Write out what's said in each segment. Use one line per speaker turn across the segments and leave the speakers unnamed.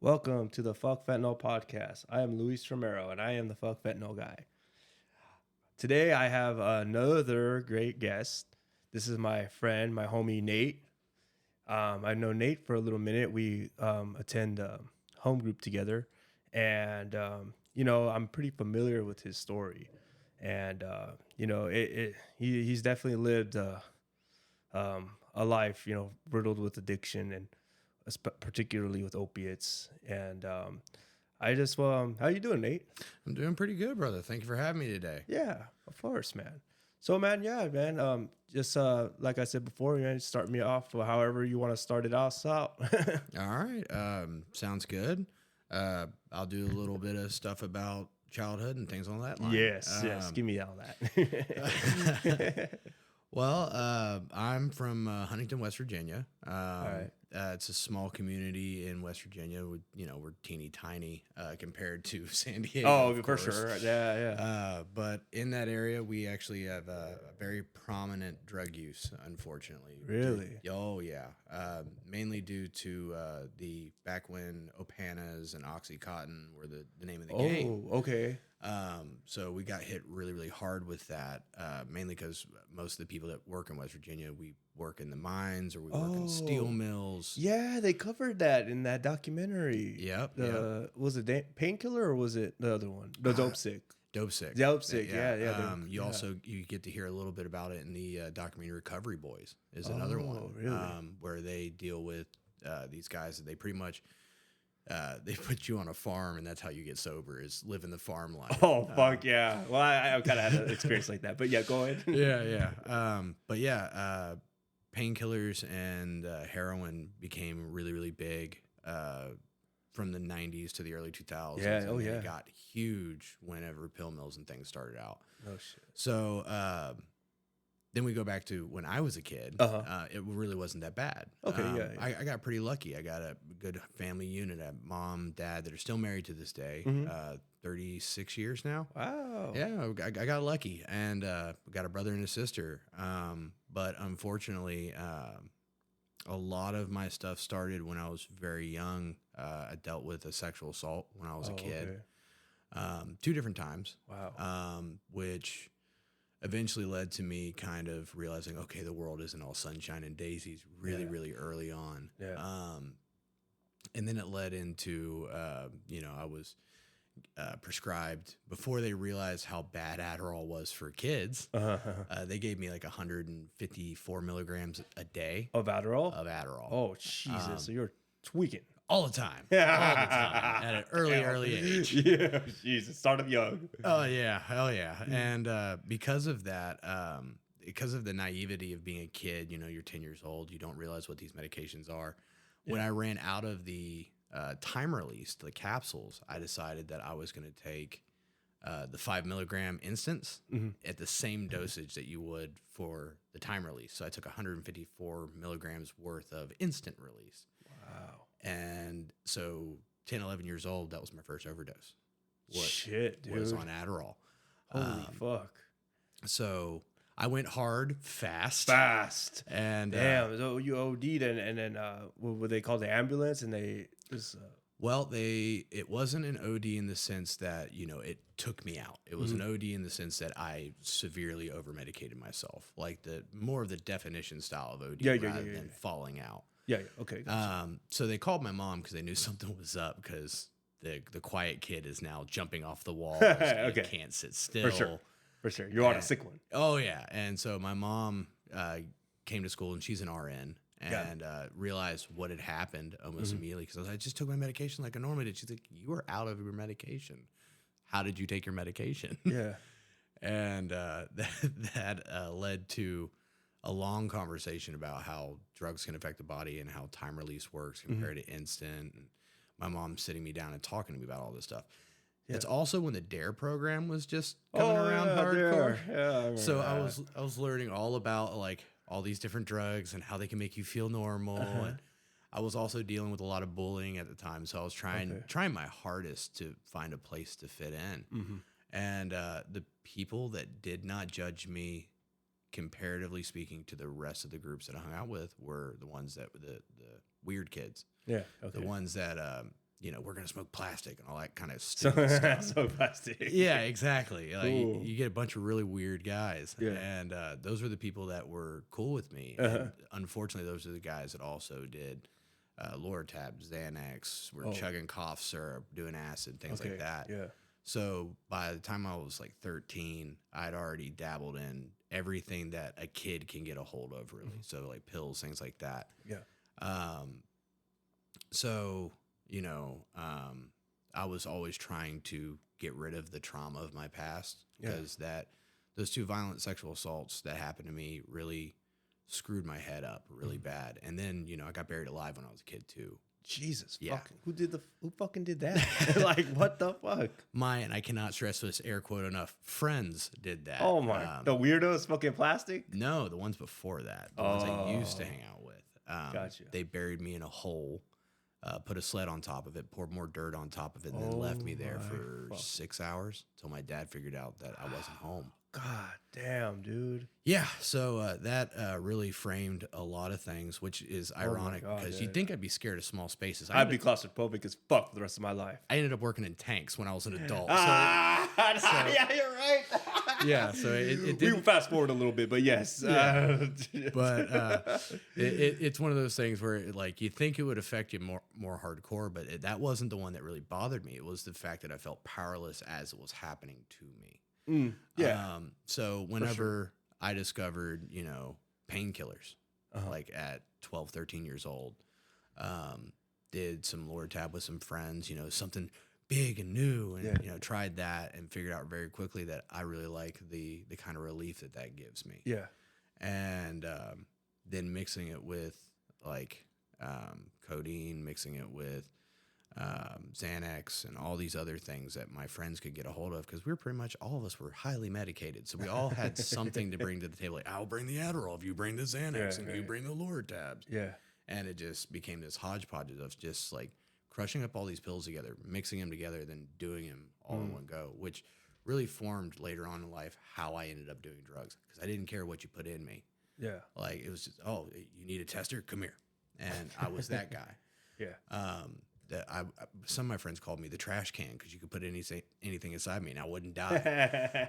Welcome to the Fuck Fentanyl podcast. I am Luis Romero, and I am the Fuck Fentanyl guy. Today, I have another great guest. This is my friend, my homie Nate. I've known Nate for a little minute. We attend home group together, and I'm pretty familiar with his story. And he's definitely lived a life, riddled with addiction and particularly with opiates. And how you doing, Nate?
I'm doing pretty good, brother. Thank you for having me today.
Yeah, of course, man. So, man, just like I said before, start me off however you want to start it out.
All right. Sounds good. I'll do a little bit of stuff about childhood and things on that line.
Yes, give me all that.
Well, I'm from Huntington, West Virginia.
All right.
It's a small community in West Virginia. We're teeny tiny compared to San Diego.
Oh, for sure. Yeah.
But in that area, we actually have a very prominent drug use, unfortunately.
Really?
Oh, yeah. Mainly due to the back when Opanas and Oxycontin were the name of the game.
Oh, okay.
So we got hit really, really hard with that, mainly because most of the people that work in West Virginia, we work in the mines or we work in steel mills.
Yeah, they covered that in that documentary.
Yep.
Was it Painkiller or was it the other one? The Dope Sick.
Dope Sick.
Dope Sick, yeah.
You get to hear a little bit about it in the documentary Recovery Boys is another one.
Really?
Where they deal with these guys that they pretty much they put you on a farm and that's how you get sober is living the farm life.
Oh, fuck yeah. Well, I kind of had an experience like that, but yeah, go ahead.
Yeah. Painkillers and heroin became really, really big from the 90s to the early 2000s.
Yeah,
and
yeah.
It got huge whenever pill mills and things started out.
Oh, shit.
So then we go back to when I was a kid. It really wasn't that bad.
Okay, yeah.
I got pretty lucky. I got a good family unit. I have mom, dad that are still married to this day. 36 years now.
Wow.
Yeah, I got lucky. And got a brother and a sister. But unfortunately, a lot of my stuff started when I was very young. I dealt with a sexual assault when I was a kid. Okay. 2 different times.
Wow.
Which eventually led to me kind of realizing, okay, the world isn't all sunshine and daisies really early on.
Yeah.
And then it led into, I was prescribed before they realized how bad Adderall was for kids. They gave me like 154 milligrams a day
of Adderall.
Oh,
Jesus. So you're tweaking.
All the time. All the time. At an early age.
Yeah. Jesus. Started young.
Oh, yeah. Hell yeah. And because of that, because of the naivety of being a kid, you're 10 years old. You don't realize what these medications are. Yeah. When I ran out of the time release, the capsules, I decided that I was going to take the 5 milligram instance at the same dosage that you would for the time release. So I took 154 milligrams worth of instant release.
Wow.
And so 10, 11 years old, that was my first overdose.
Shit, dude.
Was on Adderall.
Holy fuck.
So I went hard, fast. And
damn, so you OD'd and then what they call the ambulance and they just
well, it wasn't an OD in the sense that, it took me out. It was an OD in the sense that I severely over-medicated myself. Like more of the definition style of OD rather than falling out.
Yeah, okay. Gotcha.
So they called my mom because they knew something was up because the quiet kid is now jumping off the walls and can't sit still.
For sure. You're on a sick one.
Oh, yeah. And so my mom came to school, and she's an RN, and realized what had happened almost immediately because I just took my medication like I normally did. She's like, you were out of your medication. How did you take your medication?
Yeah.
And that led to a long conversation about how drugs can affect the body and how time release works compared to instant. And my mom sitting me down and talking to me about all this stuff. Yeah. It's also when the DARE program was just coming around hardcore.
Yeah,
so I was learning all about like all these different drugs and how they can make you feel normal. And I was also dealing with a lot of bullying at the time, so I was trying my hardest to find a place to fit in. And the people that did not judge me, comparatively speaking, to the rest of the groups that I hung out with, were the ones that were the weird kids.
Yeah, okay.
The ones that we're going to smoke plastic and all that kind of
So,
stupid stuff.
so plastic.
Yeah, exactly. Like
Cool.
you get a bunch of really weird guys,
Yeah.
and those were the people that were cool with me.
Uh-huh.
And unfortunately, those are the guys that also did Loratab, Xanax, were chugging cough syrup, doing acid, things like that.
Yeah.
So by the time I was like 13, I'd already dabbled in everything that a kid can get a hold of, really. So like pills, things like that.
Yeah.
So, I was always trying to get rid of the trauma of my past because those 2 violent sexual assaults that happened to me really screwed my head up really bad. And then, I got buried alive when I was a kid too.
Jesus.
Yeah.
Who fucking did that? Like, what the fuck?
And I cannot stress this air quote enough, friends did that.
Oh my, the weirdos smoking plastic?
No, the ones before that, the ones I used to hang out with.
Gotcha.
They buried me in a hole, put a sled on top of it, poured more dirt on top of it, and then left me there for 6 hours until my dad figured out that I wasn't home.
God damn, dude.
Yeah, so that really framed a lot of things, which is ironic because you'd think I'd be scared of small spaces.
I'd be claustrophobic as fuck for the rest of my life.
I ended up working in tanks when I was an adult.
Yeah, you're right.
Yeah, so it
we will fast forward a little bit, but yes.
Yeah. But it's one of those things where like you think it would affect you more hardcore, but that wasn't the one that really bothered me. It was the fact that I felt powerless as it was happening to me.
Yeah.
So whenever I discovered, painkillers, like at 12, 13 years old, did some Loratab with some friends, something big and new, and tried that and figured out very quickly that I really like the kind of relief that gives me.
Yeah.
And then mixing it with like codeine, mixing it with Xanax and all these other things that my friends could get a hold of, because we were pretty much, all of us were highly medicated. So we all had something to bring to the table. Like, I'll bring the Adderall if you bring the Xanax, and you bring the Loratabs.
Yeah.
And it just became this hodgepodge of just like crushing up all these pills together, mixing them together, then doing them all in one go, which really formed later on in life how I ended up doing drugs, because I didn't care what you put in me.
Yeah.
Like, it was just, oh, you need a tester? Come here. And I was that guy.
Yeah.
Some of my friends called me the trash can because you could put anything inside me and I wouldn't die.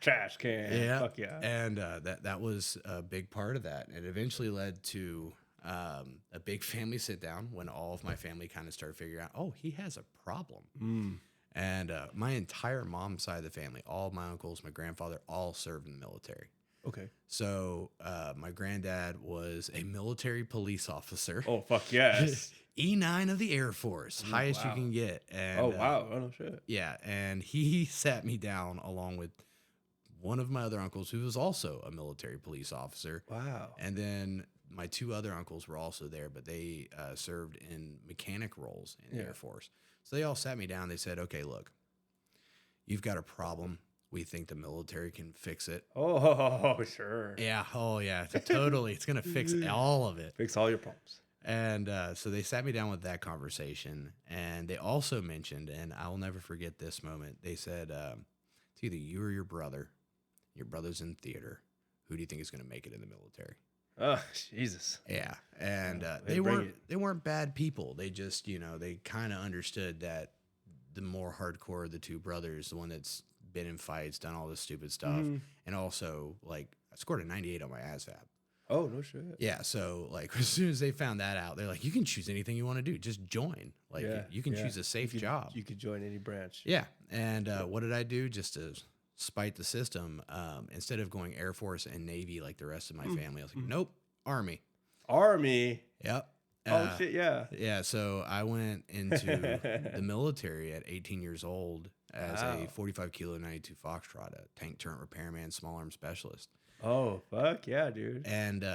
Trash can.
Yeah.
Fuck yeah.
And that was a big part of that. It eventually led to a big family sit down when all of my family kind of started figuring out, oh, he has a problem. And my entire mom's side of the family, all of my uncles, my grandfather, all served in the military.
Okay.
So my granddad was a military police officer.
Oh, fuck yes.
E9 of the Air Force, highest you can get. And,
wow. Oh, no shit.
Yeah, and he sat me down along with one of my other uncles who was also a military police officer.
Wow.
And then my 2 other uncles were also there, but they served in mechanic roles in the Air Force. So they all sat me down. They said, okay, look, you've got a problem. We think the military can fix it.
Oh, sure.
Yeah. Oh, yeah. Totally. It's going to fix all of it.
Fix all your problems.
And so they sat me down with that conversation. And they also mentioned, and I'll never forget this moment, they said, it's either you or your brother. Your brother's in theater. Who do you think is going to make it in the military?
Oh, Jesus.
Yeah. And they weren't bad people. They just, they kind of understood that the more hardcore of the 2 brothers, the one that's been in fights, done all this stupid stuff, and also like I scored a 98 on my ASVAB.
Oh, no shit.
Yeah, so like as soon as they found that out, they're like, you can choose anything you want to do, just join. Like you can choose a safe job.
You could join any branch.
Yeah, and what did I do just to spite the system? Instead of going Air Force and Navy like the rest of my family, I was like, nope, Army. Yep.
Oh shit, yeah.
Yeah, so I went into the military at 18 years old as a 45 kilo 92 Foxtrot, a tank turret repairman, small arm specialist.
Oh, fuck yeah, dude.
And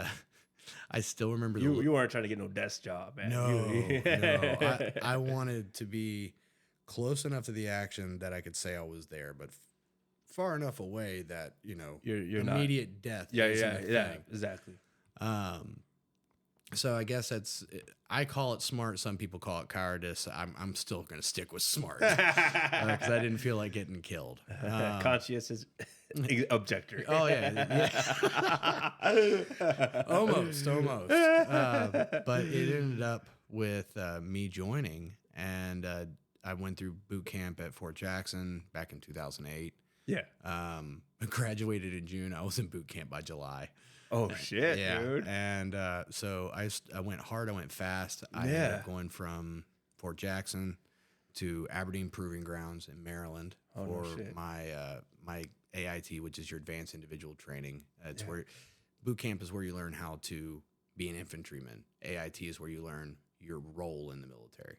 I still remember
you weren't trying to get no desk job, man.
No. I wanted to be close enough to the action that I could say I was there, but far enough away that,
you're
immediate death.
Yeah, exactly.
So I guess I call it smart. Some people call it cowardice. I'm still going to stick with smart because I didn't feel like getting killed.
Conscientious objector.
Oh yeah. almost. But it ended up with me joining, and I went through boot camp at Fort Jackson back in 2008.
Yeah.
I graduated in June. I was in boot camp by July.
Oh shit,
Yeah.
dude.
And so I went hard. I went fast. I ended up going from Fort Jackson to Aberdeen Proving Grounds in Maryland for my AIT, which is your Advanced Individual Training. It's where boot camp is where you learn how to be an infantryman. AIT is where you learn your role in the military.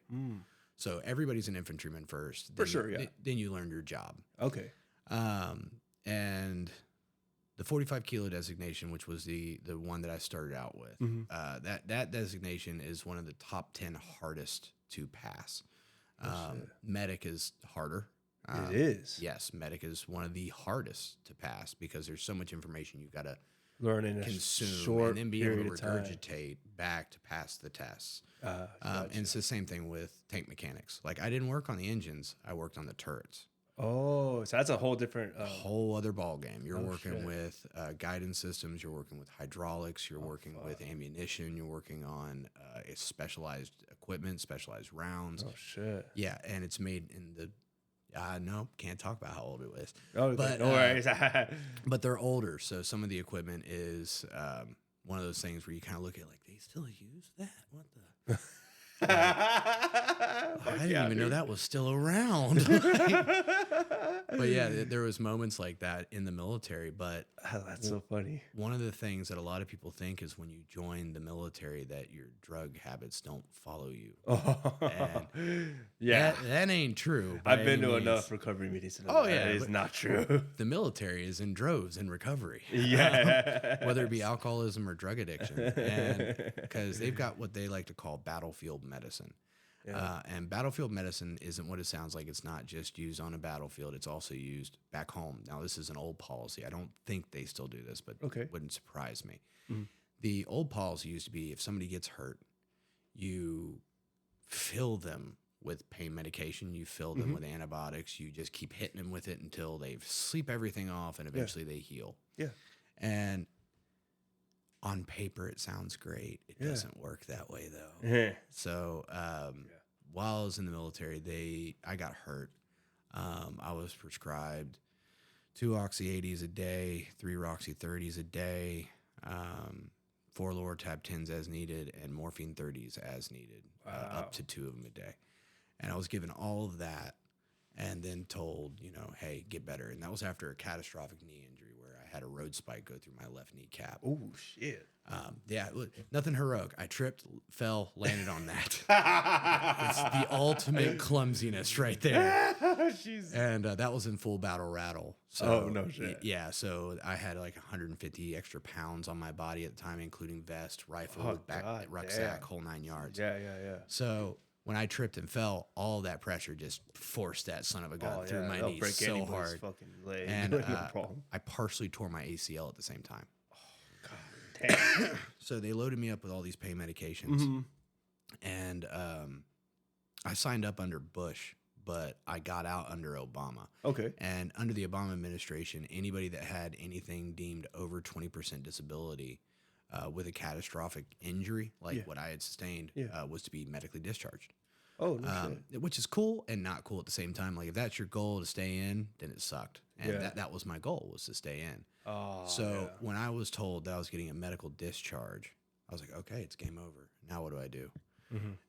So everybody's an infantryman first.
For sure, yeah.
Then you learn your job.
Okay.
And the 45 kilo designation, which was the one that I started out with, that designation is one of the top 10 hardest to pass. Medic is harder.
It is.
Yes, medic is one of the hardest to pass because there's so much information you got to
learn in
consume
a short
and then be able to
period of time.
regurgitate back to pass the tests.
Gotcha.
And it's the same thing with tank mechanics. Like I didn't work on the engines; I worked on the turrets.
Oh, so that's a whole different,
whole other ball game. You're working with guidance systems. You're working with hydraulics. You're working with ammunition. You're working on specialized equipment, specialized rounds.
Oh shit.
Yeah, and it's made in the. No, can't talk about how old it was.
Oh,
but
no worries.
But they're older, so some of the equipment is one of those things where you kind of look at like they still use that. What the. I didn't even know that was still around. But yeah, there was moments like that in the military. But
that's so funny.
One of the things that a lot of people think is when you join the military that your drug habits don't follow you. And that ain't true.
I've been to enough recovery meetings. That is not true.
The military is in droves in recovery.
Yeah,
whether it be alcoholism or drug addiction, and because they've got what they like to call battlefield medicine. Yeah. And battlefield medicine isn't what it sounds like. It's not just used on a battlefield. It's also used back home. Now, this is an old policy. I don't think they still do this, but it wouldn't surprise me. Mm-hmm. The old policy used to be if somebody gets hurt, you fill them with pain medication. You fill them with antibiotics. You just keep hitting them with it until they sleep everything off and eventually they heal. Yeah. And on paper, it sounds great. It doesn't work that way, though. Yeah. So while I was in the military, I got hurt. I was prescribed 2 Oxy 80s a day, 3 Roxy 30s a day, 4 Loratab 10s as needed, and morphine 30s as needed, up to 2 of them a day. And I was given all of that and then told, hey, get better. And that was after a catastrophic knee injury where I had a road spike go through my left kneecap.
Oh, shit.
Nothing heroic. I tripped, fell, landed on that. It's the ultimate clumsiness right there. And that was in full battle rattle. So,
no shit.
Yeah, so I had like 150 extra pounds on my body at the time, including vest, rifle, rucksack, whole 9 yards.
Yeah.
So when I tripped and fell, all that pressure just forced that son of a gun through my knee so hard.
Leg.
And
No
I partially tore my ACL at the same time.
Damn.
So they loaded me up with all these pain medications. And I signed up under Bush, but I got out under Obama.
Okay.
And under the Obama administration, anybody that had anything deemed over 20% disability with a catastrophic injury, like what I had sustained, was to be medically discharged.
Oh, no shit.
Which is cool and not cool at the same time. Like if that's your goal to stay in, then it sucked. And that was my goal, was to stay in. When I was told that I was getting a medical discharge, I was like, okay, it's game over. Now what do I do?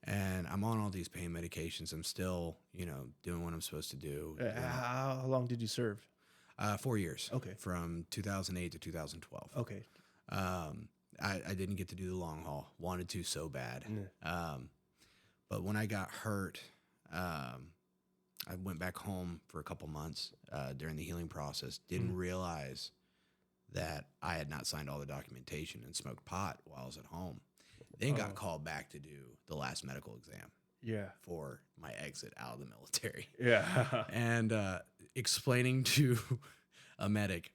And I'm on all these pain medications. I'm still, doing what I'm supposed to do.
How long did you serve?
4 years.
Okay.
From 2008 to 2012.
Okay.
I didn't get to do the long haul. Wanted to so bad. But when I got hurt, I went back home for a couple months during the healing process. Didn't realize that I had not signed all the documentation and smoked pot while I was at home. Then got called back to do the last medical exam. Yeah. For my exit out of the military.
Yeah.
And explaining to a medic,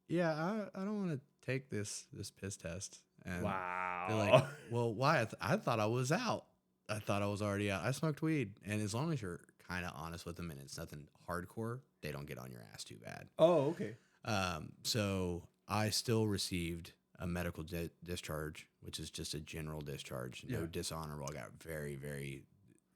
I don't want to take this piss test. And they're like,
Wow.
well, why? I thought I was out. I thought I was already out. I smoked weed. And as long as you're kind of honest with them and it's nothing hardcore, they don't get on your ass too bad.
Oh, okay.
So I still received a medical discharge, which is just a general discharge. No dishonorable. I got very, very...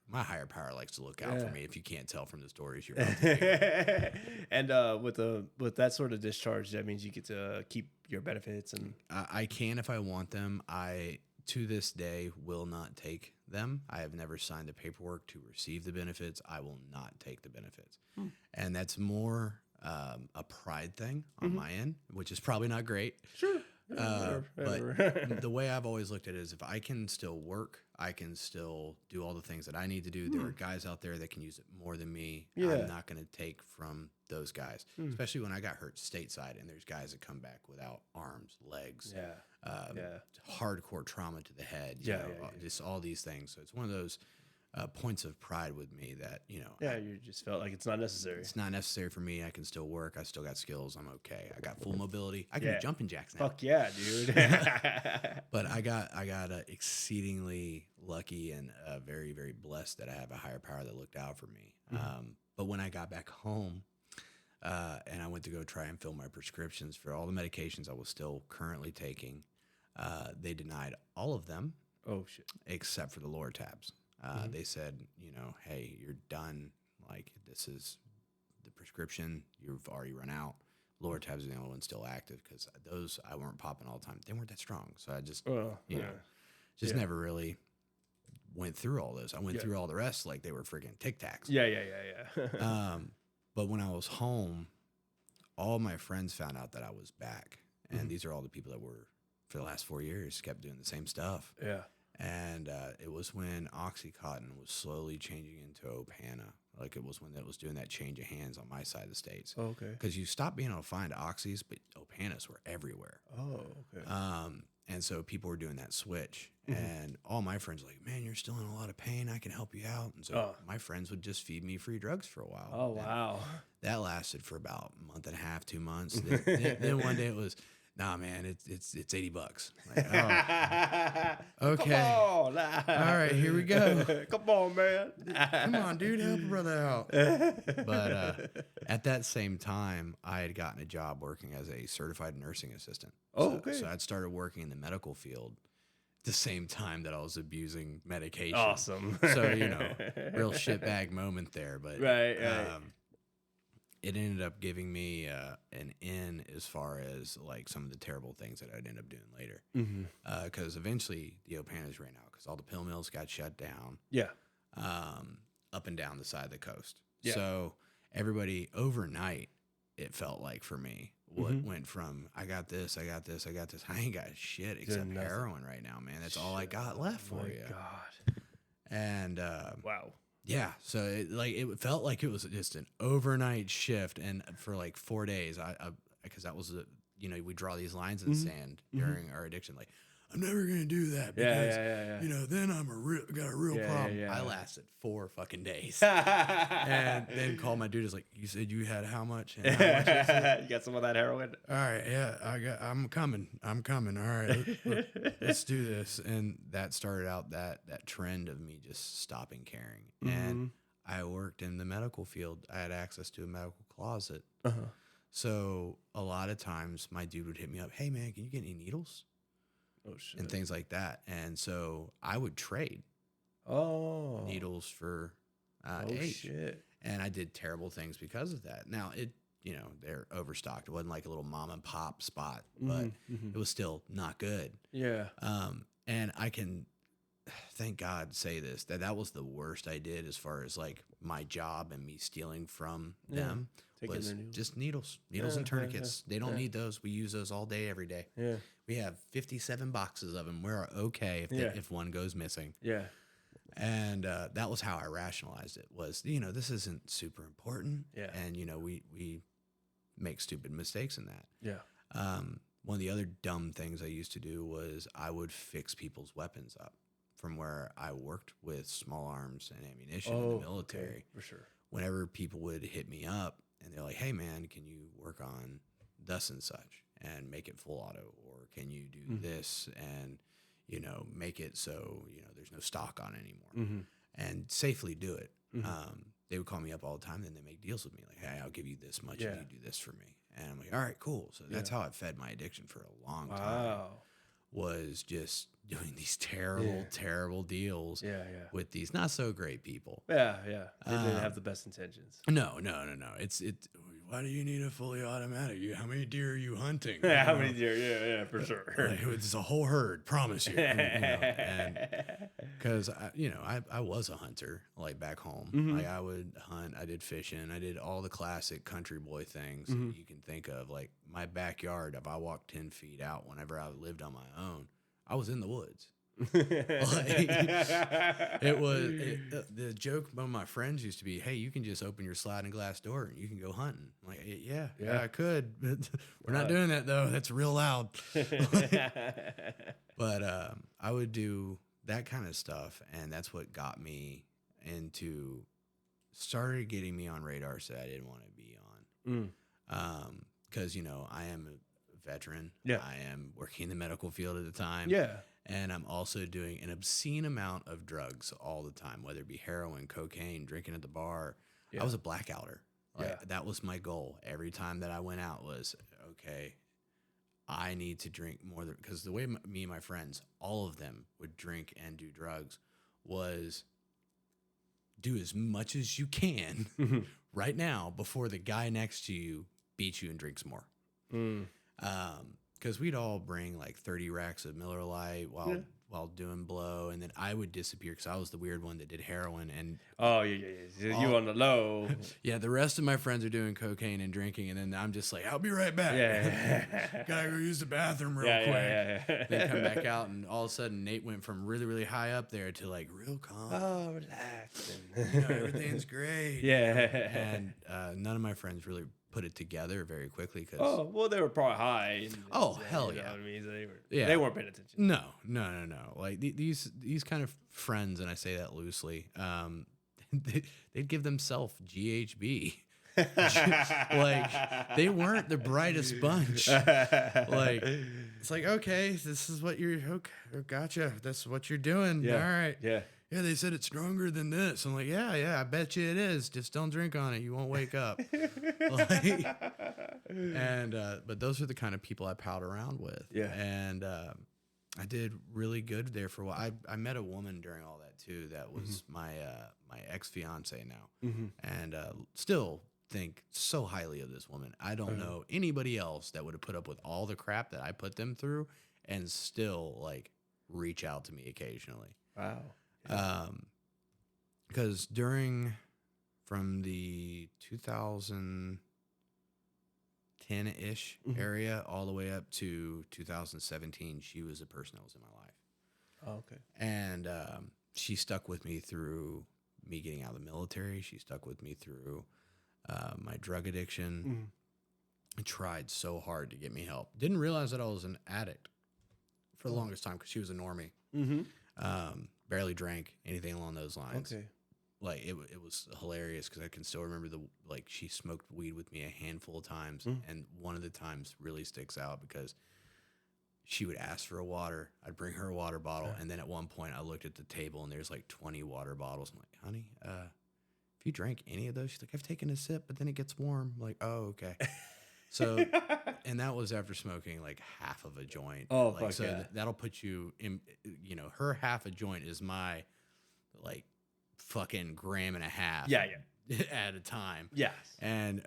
My higher power likes to look out for me. If you can't tell from the stories you're about to hear.
And with that sort of discharge, that means you get to keep your benefits. And
I can if I want them. I, to this day, will not take them. I have never signed the paperwork to receive the benefits. I will not take the benefits. And that's more a pride thing on my end, which is probably not great.
Sure.
But the way I've always looked at it is if I can still work, I can still do all the things that I need to do. There are guys out there that can use it more than me. I'm not going to take from those guys, especially when I got hurt stateside and there's guys that come back without arms, legs, hardcore trauma to the head, you know, just all these things. So it's one of those points of pride with me that, you know,
you just felt like it's not necessary.
It's not necessary for me. I can still work. I still got skills. I'm okay. I got full mobility. I can do jumping jacks now.
Fuck yeah, dude.
But I got exceedingly lucky and very, very blessed that I have a higher power that looked out for me. But when I got back home and I went to go try and fill my prescriptions for all the medications I was still currently taking, they denied all of them.
Oh shit!
Except for the lower tabs. They said, you know, hey, you're done. Like, this is the prescription. You've already run out. Lower tabs are the only one still active because those I weren't popping all the time. They weren't that strong. So I just, never really went through all those. I went through all the rest like they were friggin' Tic Tacs.
Yeah.
But when I was home, all my friends found out that I was back. And these are all the people that were, for the last 4 years, kept doing the same stuff.
Yeah.
And it was when OxyContin was slowly changing into Opana. Like, it was when it was doing that change of hands on my side of the states.
Oh, okay.
Because you stopped being able to find Oxys, but Opanas were everywhere.
Oh, okay.
And so people were doing that switch. And all my friends were like, man, you're still in a lot of pain. I can help you out. And so my friends would just feed me free drugs for a while.
Oh, wow.
That lasted for about a month and a half, 2 months. Then one day it was... Nah, man, it's $80. Like, oh, okay. All right, here we go.
Come on, man.
Come on, dude, help a brother out. But at that same time, I had gotten a job working as a certified nursing assistant.
Okay.
So I'd started working in the medical field at the same time that I was abusing medication.
Awesome.
So, you know, real shitbag moment there. But
right.
it ended up giving me an in as far as like some of the terrible things that I'd end up doing later. Because eventually the Opanas ran out because all the pill mills got shut down.
Yeah.
Up and down the side of the coast.
Yeah.
So everybody overnight, it felt like for me, went from I got this. I ain't got shit except heroin right now, man. That's all I got left for you.
God.
And
wow.
Yeah, so it felt like it was just an overnight shift, and for like 4 days, I because that was we draw these lines in the sand during our addiction. Like, I'm never gonna do that because then I'm got a real problem. I lasted 4 fucking days, and then called my dude. Is like, you said you had how much? And how much is it?
You got some of that heroin?
All right, yeah, I'm coming. All right, let's do this. And that started out that trend of me just stopping caring. And I worked in the medical field. I had access to a medical closet. So a lot of times my dude would hit me up. Hey man, can you get any needles?
Oh shit.
And things like that. And so I would trade needles for H.
Shit.
And I did terrible things because of that. Now they're overstocked. It wasn't like a little mom and pop spot, but it was still not good.
Yeah.
And I can, thank God, say this, that was the worst I did as far as like my job and me stealing from them.
Taking
was
their needles.
just needles and tourniquets. They don't need those. We use those all day, every day.
Yeah.
We have 57 boxes of them. We're okay if one goes missing.
Yeah.
And that was how I rationalized it was, this isn't super important.
Yeah.
And, we make stupid mistakes in that.
Yeah.
One of the other dumb things I used to do was I would fix people's weapons up from where I worked with small arms and ammunition in the military.
Okay, for sure.
Whenever people would hit me up and they're like, hey man, can you work on thus and such? and make it full auto, or can you do this and, you know, make it so, you know, there's no stock on it anymore, and safely do it. They would call me up all the time, and then they make deals with me like, hey, I'll give you this much if you do this for me. And I'm like, all right, cool. So that's how I fed my addiction for a long time, was just doing these terrible deals with these not so great people.
Yeah. They didn't have the best intentions.
No. It's why do you need a fully automatic? How many deer are you hunting?
Yeah, how many deer? Yeah, for sure.
Like, it's a whole herd, promise you. And because I was a hunter, like back home. Like I would hunt, I did fishing, I did all the classic country boy things that you can think of. Like my backyard, if I walked 10 feet out, whenever I lived on my own, I was in the woods. Like, the joke among my friends used to be, hey, you can just open your sliding glass door and you can go hunting. I'm like, yeah, I could. We're not doing that though. That's real loud. But I would do that kind of stuff, and that's what got me started getting me on radars that I didn't want to be on. Because I am a veteran. Yeah, I am working in the medical field at the time. Yeah. And I'm also doing an obscene amount of drugs all the time, whether it be heroin, cocaine, drinking at the bar. Yeah. I was a blackouter. That was my goal. Every time that I went out was, okay, I need to drink more. Because the way me and my friends, all of them would drink and do drugs, was do as much as you can right now before the guy next to you beats you and drinks more. Because we'd all bring like 30 racks of Miller Lite while doing blow, and then I would disappear because I was the weird one that did heroin. And
you on the low.
Yeah, the rest of my friends are doing cocaine and drinking, and then I'm just like, I'll be right back. Gotta go use the bathroom real quick. Then come back out, and all of a sudden Nate went from really, really high up there to like real calm.
Oh, relax.
Everything's great. And none of my friends really put it together very quickly.
They were probably high.
Hell yeah.
You know what I mean? So they weren't paying attention.
No. Like these kind of friends, and I say that loosely, they'd give themselves GHB. Like they weren't the brightest bunch. Like it's like, okay, this is what gotcha. That's what you're doing. Yeah. All right. Yeah, they said it's stronger than this. I'm like, yeah, I bet you it is. Just don't drink on it. You won't wake up. But those are the kind of people I palled around with. Yeah. And I did really good there for a while. I met a woman during all that too. That was my ex-fiance now. And still think so highly of this woman. I don't know anybody else that would have put up with all the crap that I put them through and still like reach out to me occasionally. Wow. Because from the 2010-ish area all the way up to 2017, she was the person that was in my life. Oh, okay. And she stuck with me through me getting out of the military. She stuck with me through my drug addiction. I tried so hard to get me help. Didn't realize that I was an addict for the longest time because she was a normie. Barely drank, anything along those lines. Okay. Like it was hilarious because I can still remember she smoked weed with me a handful of times, and one of the times really sticks out because she would ask for a water. I'd bring her a water bottle, and then at one point I looked at the table and there's like 20 water bottles. I'm like, honey, if you drank any of those, she's like, I've taken a sip, but then it gets warm. I'm like, oh, okay. So, and that was after smoking like half of a joint. Oh, like, so yeah. That'll put you in, her half a joint is my like fucking gram and a half. Yeah. At a time. Yes. And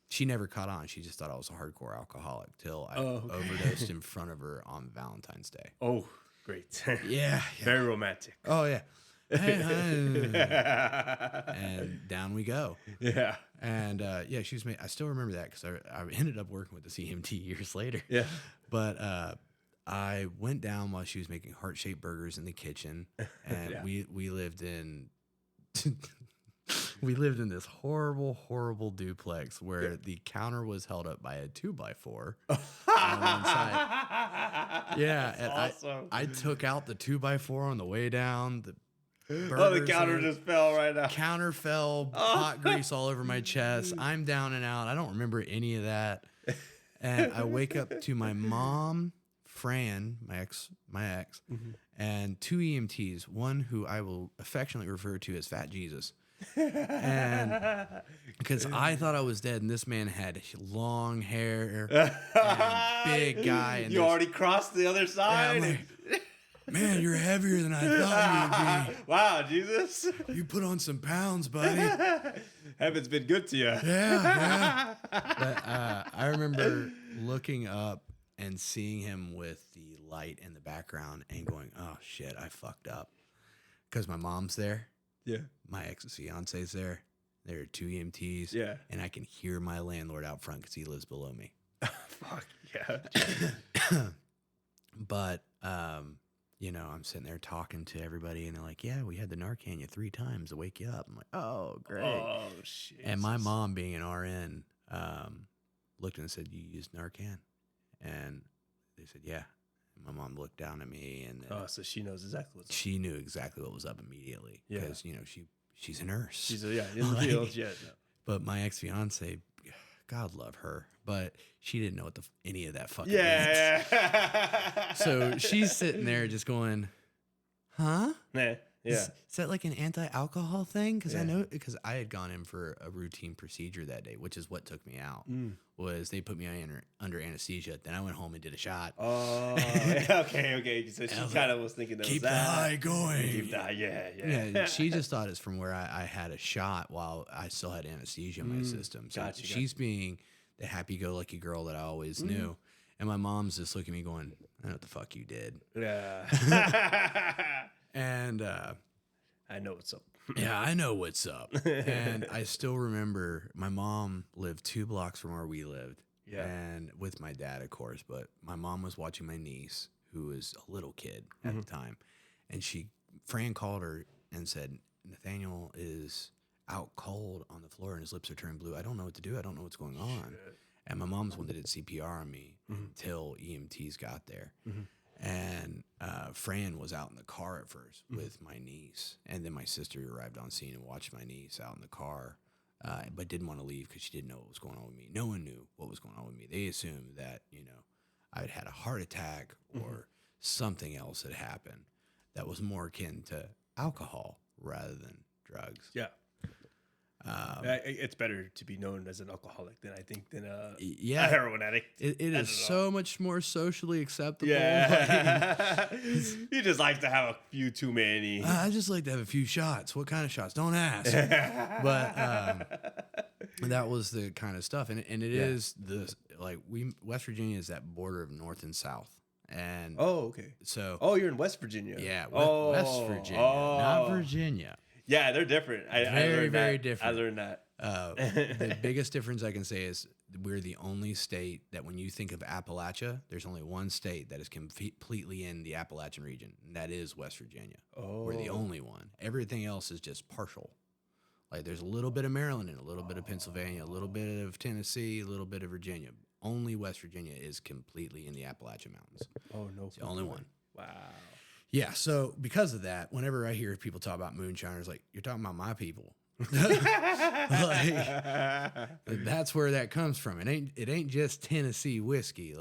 she never caught on. She just thought I was a hardcore alcoholic till I overdosed in front of her on Valentine's Day. Oh, great. Yeah.
Very romantic.
Oh, yeah. And down we go. Yeah. And she was I still remember that because I ended up working with the CMT years later. Yeah. But I went down while she was making heart-shaped burgers in the kitchen, and we lived in this horrible duplex where the counter was held up by a 2x4 on one side. Yeah. And awesome. I took out the 2x4 on the way down.
The counter just fell right now.
Counter fell, hot grease all over my chest. I'm down and out. I don't remember any of that. And I wake up to my mom, Fran, my ex, and 2 EMTs, one who I will affectionately refer to as Fat Jesus. And because I thought I was dead, and this man had long hair and big guy. And
you already crossed the other side.
Yeah, like, man, you're heavier than I thought you'd be.
Wow, Jesus.
You put on some pounds, buddy.
Heaven's been good to you.
Yeah. But I remember looking up and seeing him with the light in the background and going, oh, shit, I fucked up. Because my mom's there.
Yeah.
My ex-fiance's there. There are 2 EMTs.
Yeah.
And I can hear my landlord out front because he lives below me.
Fuck, yeah.
But, you know, I'm sitting there talking to everybody, and they're like, yeah, we had the Narcan you 3 times to wake you up. I'm like, oh, great.
Oh, shit.
And my mom, being an RN, looked and said, you used Narcan? And they said, yeah. And my mom looked down at me, and
so she knows exactly what's up.
She knew exactly what was up immediately.
Yeah.
Because, you know, she's a nurse.
She's in the field. Yeah. No.
But my ex-fiance, God love her, but she didn't know what any of that fucking meant. So she's sitting there just going, huh?
Yeah.
Is that like an anti-alcohol thing? Because because I had gone in for a routine procedure that day, which is what took me out. Was they put me under anesthesia. Then I went home and did a shot.
Oh, okay. So she kind of was thinking that
keep
was that.
the high going.
Keep the high, yeah.
She just thought it's from where I had a shot while I still had anesthesia in my system. So
Gotcha.
she's being the happy-go-lucky girl that I always knew. And my mom's just looking at me going, I know what the fuck you did.
Yeah.
And
I know what's up.
yeah, I know what's up. And I still remember my mom lived 2 blocks from where we lived.
Yeah.
And with my dad, of course. But my mom was watching my niece, who was a little kid at the time. And Fran called her and said, Nathaniel is out cold on the floor and his lips are turned blue. I don't know what to do. I don't know what's going on. Shit. And my mom's one that did CPR on me until EMTs got there. And Fran was out in the car at first with my niece. And then my sister arrived on scene and watched my niece out in the car, but didn't want to leave because she didn't know what was going on with me. No one knew what was going on with me. They assumed that, you know, I had had a heart attack or something else had happened that was more akin to alcohol rather than drugs.
Yeah. It's better to be known as an alcoholic than a heroin addict.
It is so much more socially acceptable.
Yeah. You just like to have a few too many.
I just like to have a few shots. What kind of shots? Don't ask. But that was the kind of stuff. And it is West Virginia is that border of North and South. And
okay.
So
you're in West Virginia.
Yeah, West Virginia, not Virginia.
Yeah, they're different.
Very different.
I learned that.
The biggest difference I can say is we're the only state that when you think of Appalachia, there's only one state that is completely in the Appalachian region, and that is West Virginia. We're the only one. Everything else is just partial. Like there's a little bit of Maryland and a little bit of Pennsylvania, a little bit of Tennessee, a little bit of Virginia. Only West Virginia is completely in the Appalachian Mountains.
Oh, no.
It's the only one.
Wow.
Yeah, so because of that, whenever I hear people talk about moonshiners, like, you're talking about my people. That's where that comes from. It ain't just Tennessee whiskey.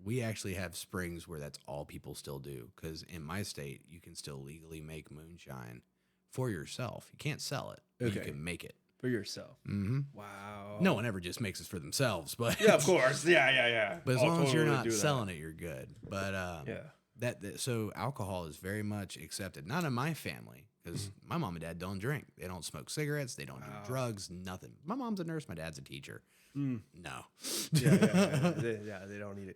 We actually have springs where that's all people still do. Because in my state, you can still legally make moonshine for yourself. You can't sell it, but you can make it.
For yourself.
Mm-hmm.
Wow.
No one ever just makes it for themselves. But
yeah, of course. Yeah.
But as long as you're not selling it, you're good. But
yeah.
So alcohol is very much accepted. Not in my family, because my mom and dad don't drink. They don't smoke cigarettes. They don't do drugs. Nothing. My mom's a nurse. My dad's a teacher. No.
Yeah, they don't need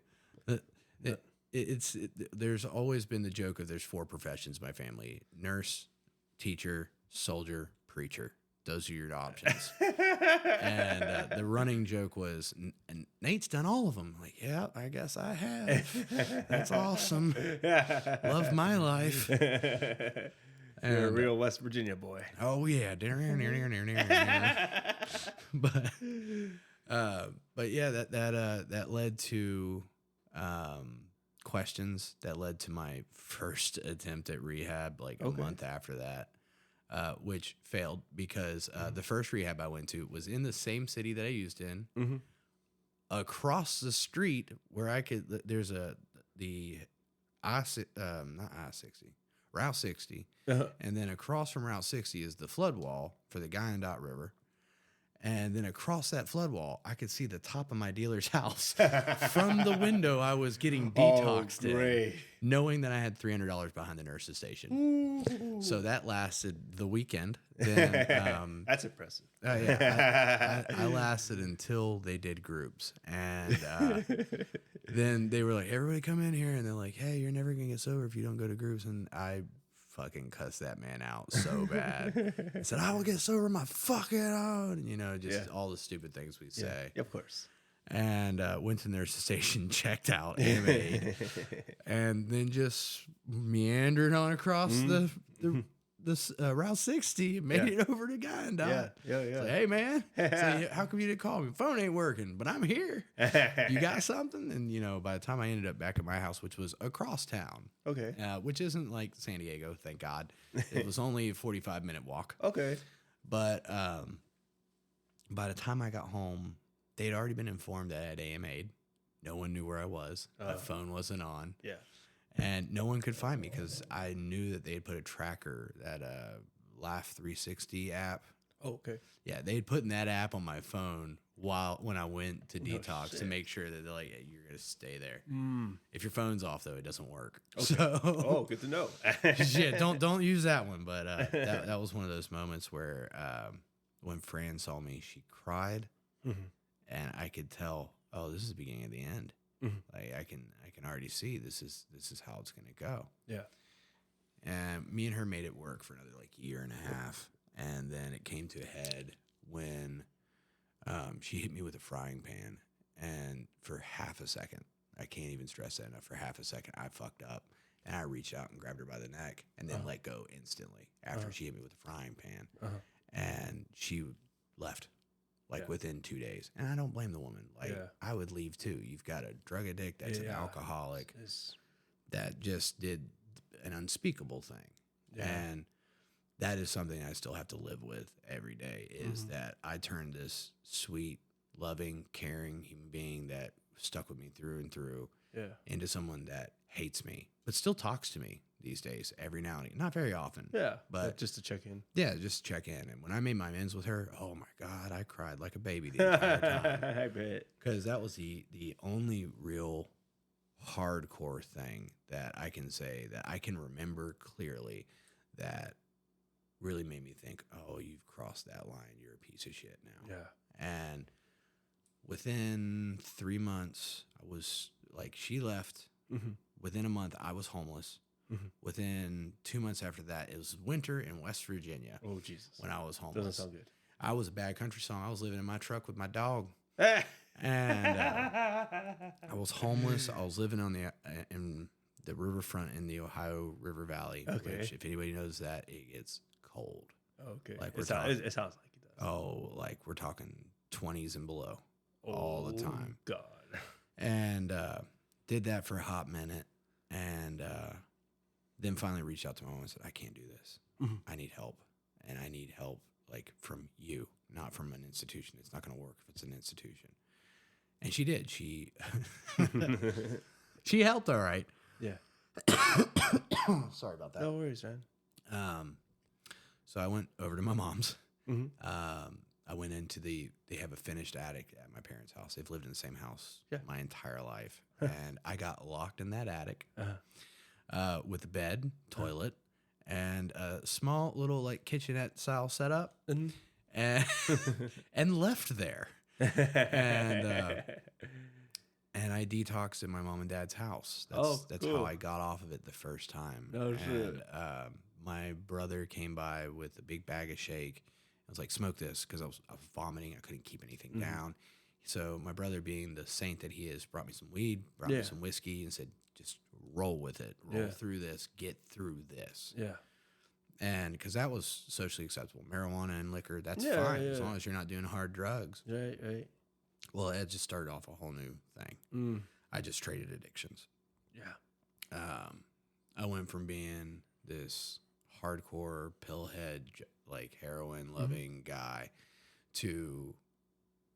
it.
There's always been the joke of there's 4 professions in my family: nurse, teacher, soldier, preacher. Those are your options. And the running joke was, Nate's done all of them. I'm like, yeah, I guess I have. That's awesome. Love my life.
You're a real West Virginia boy.
Oh, yeah. But yeah, that led to questions that led to my first attempt at rehab, like a month after that. Which failed because the first rehab I went to was in the same city that I used in, across the street where I could, there's the not I-60, Route 60.
Uh-huh.
And then across from Route 60 is the flood wall for the Guyandotte River. And then across that flood wall, I could see the top of my dealer's house from the window I was getting detoxed in, knowing that I had $300 behind the nurse's station. Ooh. So that lasted the weekend. Then,
that's impressive.
Yeah, I lasted until they did groups. And then they were like, everybody come in here. And they're like, hey, you're never going to get sober if you don't go to groups. And I fucking cussed that man out so bad. I said, I will get sober my fucking own. You know, just all the stupid things we say.
Yeah, of course.
And went to the nurse's station, checked out, MA'd, and then just meandered on across the Route 60, made it over to Guyandotte.
Yeah.
Like, hey, man, so, how come you didn't call me? Phone ain't working, but I'm here. You got something? And, you know, by the time I ended up back at my house, which was across town,
okay,
which isn't like San Diego, thank God. It was only a 45-minute walk.
Okay.
But by the time I got home, they'd already been informed that I had AMA'd. No one knew where I was. My phone wasn't on.
Yeah.
And no one could find me because I knew that they had put a tracker, that Life 360 app.
Oh, okay.
Yeah, they had put in that app on my phone when I went to detox to make sure that they're like, hey, you're going to stay there. If your phone's off, though, it doesn't work.
Okay.
So,
good to know.
yeah, don't use that one. But that was one of those moments where when Fran saw me, she cried, and I could tell, oh, this is the beginning of the end. Like I can already see this is how it's gonna go. Yeah. And me and her made it work for another like year and a half, and then it came to a head when she hit me with a frying pan, and for half a second, I can't even stress that enough. For half a second, I fucked up, and I reached out and grabbed her by the neck, and then let go instantly after she hit me with a frying pan, and she left. Like within 2 days. And I don't blame the woman. Like I would leave too. You've got a drug addict that's an alcoholic that just did an unspeakable thing. Yeah. And that is something I still have to live with every day is that I turned this sweet, loving, caring human being that stuck with me through and through into someone that hates me, but still talks to me these days every now and again. Not very often. Yeah. But
just to check in.
Yeah, just check in. And when I made my amends with her, oh my God, I cried like a baby the entire time.
I bet.
Because that was the only real hardcore thing that I can say that I can remember clearly that really made me think, oh, you've crossed that line. You're a piece of shit now. Yeah. And within 3 months, I was like, she left. Within a month, I was homeless. Within 2 months after that, it was winter in West Virginia.
Oh, Jesus.
When I was homeless.
Doesn't sound good.
I was a bad country song. I was living in my truck with my dog. And I was homeless. I was living on in the riverfront in the Ohio River Valley, which, if anybody knows that, it gets cold.
Okay.
Like
it sounds like it does.
Oh, like we're talking 20s and below all the time.
God.
And did that for a hot minute. And then finally reached out to my mom and said, I can't do this. I need help. And I need help like from you, not from an institution. It's not going to work if it's an institution. And she did. She she helped all right.
Yeah.
Sorry about that.
No worries, man.
So I went over to my mom's. I went into they have a finished attic at my parents' house. They've lived in the same house my entire life. And I got locked in that attic with a bed, toilet, and a small little like kitchenette style setup, and left there. And I detoxed in my mom and dad's house. That's
cool.
how I got off of it the first time.
No shit.
My brother came by with a big bag of shake. I was like, smoke this, because I was vomiting. I couldn't keep anything down. So my brother, being the saint that he is, brought me some weed, brought me some whiskey, and said, just roll with it. Roll through this. Get through this. Yeah. And because that was socially acceptable. Marijuana and liquor, that's fine, as long as you're not doing hard drugs.
Right, right.
Well, it just started off a whole new thing. I just traded addictions. Yeah. I went from being this hardcore pillhead, like heroin loving guy, to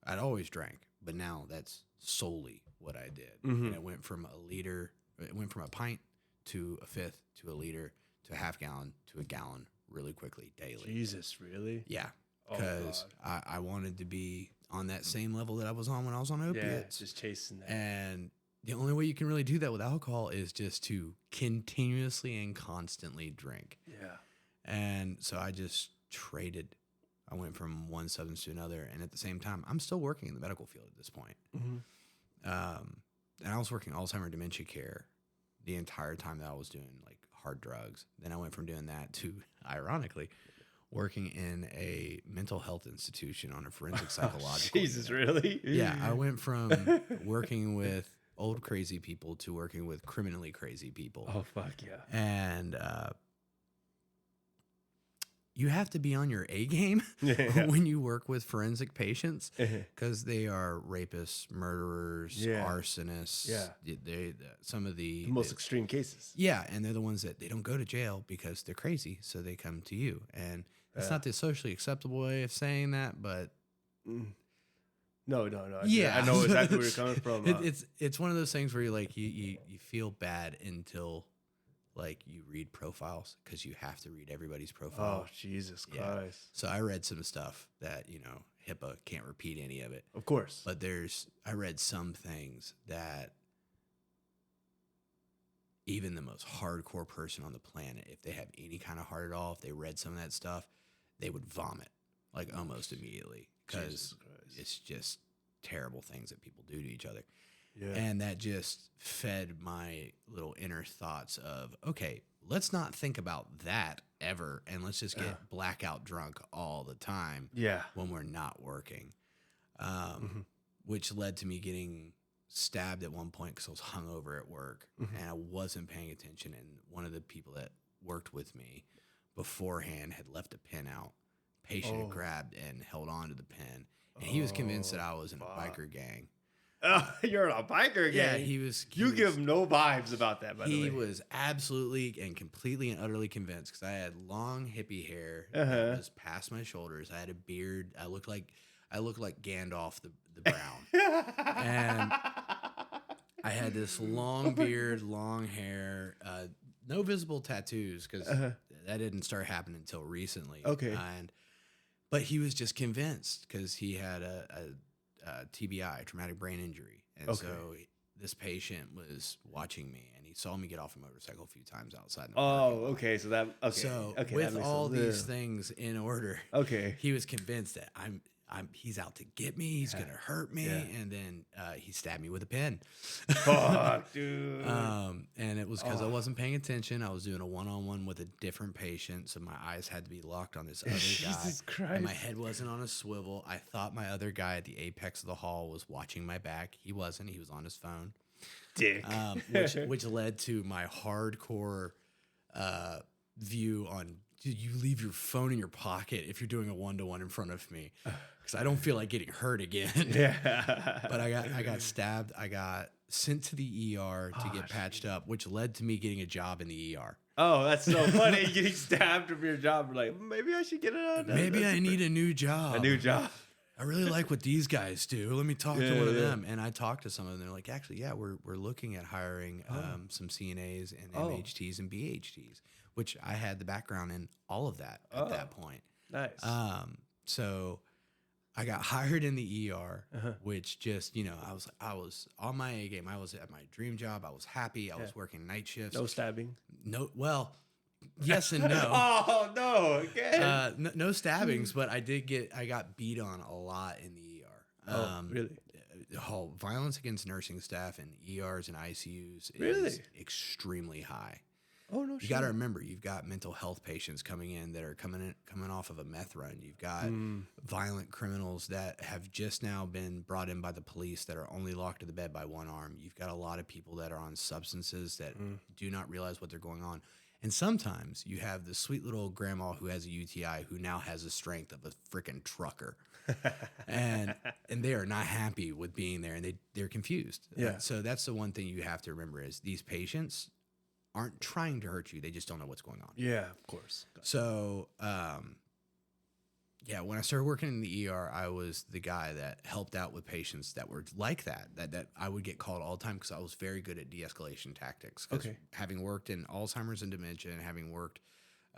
I'd always drank, but now that's solely what I did.
Mm-hmm.
And it went from a pint to a fifth to a liter to a half gallon to a gallon really quickly daily.
Jesus, really?
Yeah.
Oh,
Because I wanted to be on that same level that I was on when I was on opiates.
Yeah, just chasing that.
And the only way you can really do that with alcohol is just to continuously and constantly drink.
Yeah.
And so I just traded. I went from one substance to another. And at the same time, I'm still working in the medical field at this point.
Mm-hmm.
And I was working Alzheimer's dementia care the entire time that I was doing like hard drugs. Then I went from doing that to, ironically, working in a mental health institution on a forensic psychological
Jesus,
unit.
really?
Yeah, I went from working with old crazy people to working with criminally crazy people.
Oh, fuck yeah.
And you have to be on your A game
Yeah.
when you work with forensic patients because they are rapists, murderers,
Yeah.
arsonists.
Yeah.
They some of the
most extreme cases.
Yeah, and they're the ones that they don't go to jail because they're crazy, so they come to you. And it's not the socially acceptable way of saying that, but
No.
yeah,
I know exactly where you're coming from.
It's one of those things where you feel bad until like you read profiles because you have to read everybody's profile.
Oh, Jesus Christ.
Yeah. So I read some stuff that HIPAA can't repeat any of it.
Of course.
But I read some things that even the most hardcore person on the planet, if they have any kind of heart at all, if they read some of that stuff, they would vomit like almost immediately because it's just terrible things that people do to each other.
Yeah.
And that just fed my little inner thoughts of, okay, let's not think about that ever. And let's just get blackout drunk all the time when we're not working. Which led to me getting stabbed at one point because I was hungover at work and I wasn't paying attention. And one of the people that worked with me beforehand had left a pin out. Patient had grabbed and held on to the pin. And he was convinced that I was in a biker gang.
You're in a biker gang?
Yeah, he was.
You give no vibes about that, by the way.
He was absolutely and completely and utterly convinced because I had long hippie hair that was past my shoulders. I had a beard. I looked like Gandalf the Brown. And I had this long beard, long hair, no visible tattoos because that didn't start happening until recently.
Okay.
But he was just convinced because he had a TBI, traumatic brain injury. And so this patient was watching me and he saw me get off a motorcycle a few times outside. In the parking lot.
Okay. So that, okay.
So
okay,
with all these things in order, he was convinced that he's out to get me. He's going to hurt me. Yeah. And then he stabbed me with a pen.
Fuck, dude.
And it was because I wasn't paying attention. I was doing a one-on-one with a different patient. So my eyes had to be locked on this other
Jesus
guy.
Christ.
And my head wasn't on a swivel. I thought my other guy at the apex of the hall was watching my back. He wasn't. He was on his phone.
Dick.
Which led to my hardcore view on, dude, you leave your phone in your pocket if you're doing a one-to-one in front of me. Because I don't feel like getting hurt again.
Yeah.
But I got stabbed. I got sent to the ER to get patched up, which led to me getting a job in the ER.
Oh, that's so funny. Getting stabbed from your job. Like, maybe I should get it on.
Maybe I need a new job.
A new job.
I really like what these guys do. Let me talk to one of them. And I talked to some of them. They're like, actually, yeah, we're looking at hiring some CNAs and MHTs and BHTs, which I had the background in all of that at that point.
Nice.
So I got hired in the ER, which just, I was on my A game. I was at my dream job. I was happy. I was working night shifts.
No stabbing.
No, well, yes and no.
Oh, no. Again.
No stabbings, but I got beat on a lot in the ER.
Really?
Violence against nursing staff in ERs and ICUs is extremely high.
Oh, no shit.
You got to remember, you've got mental health patients coming in that are coming off of a meth run. You've got violent criminals that have just now been brought in by the police that are only locked to the bed by one arm. You've got a lot of people that are on substances that do not realize what they're going on. And sometimes you have the sweet little grandma who has a UTI who now has the strength of a freaking trucker. and they are not happy with being there, and they're confused.
Yeah.
So that's the one thing you have to remember is these patients aren't trying to hurt you. They just don't know what's going on.
Yeah, of course.
So Yeah, when I started working in the ER, I was the guy that helped out with patients that were like that I would get called all the time because I was very good at de-escalation tactics. Because
Okay.
having worked in Alzheimer's and dementia and having worked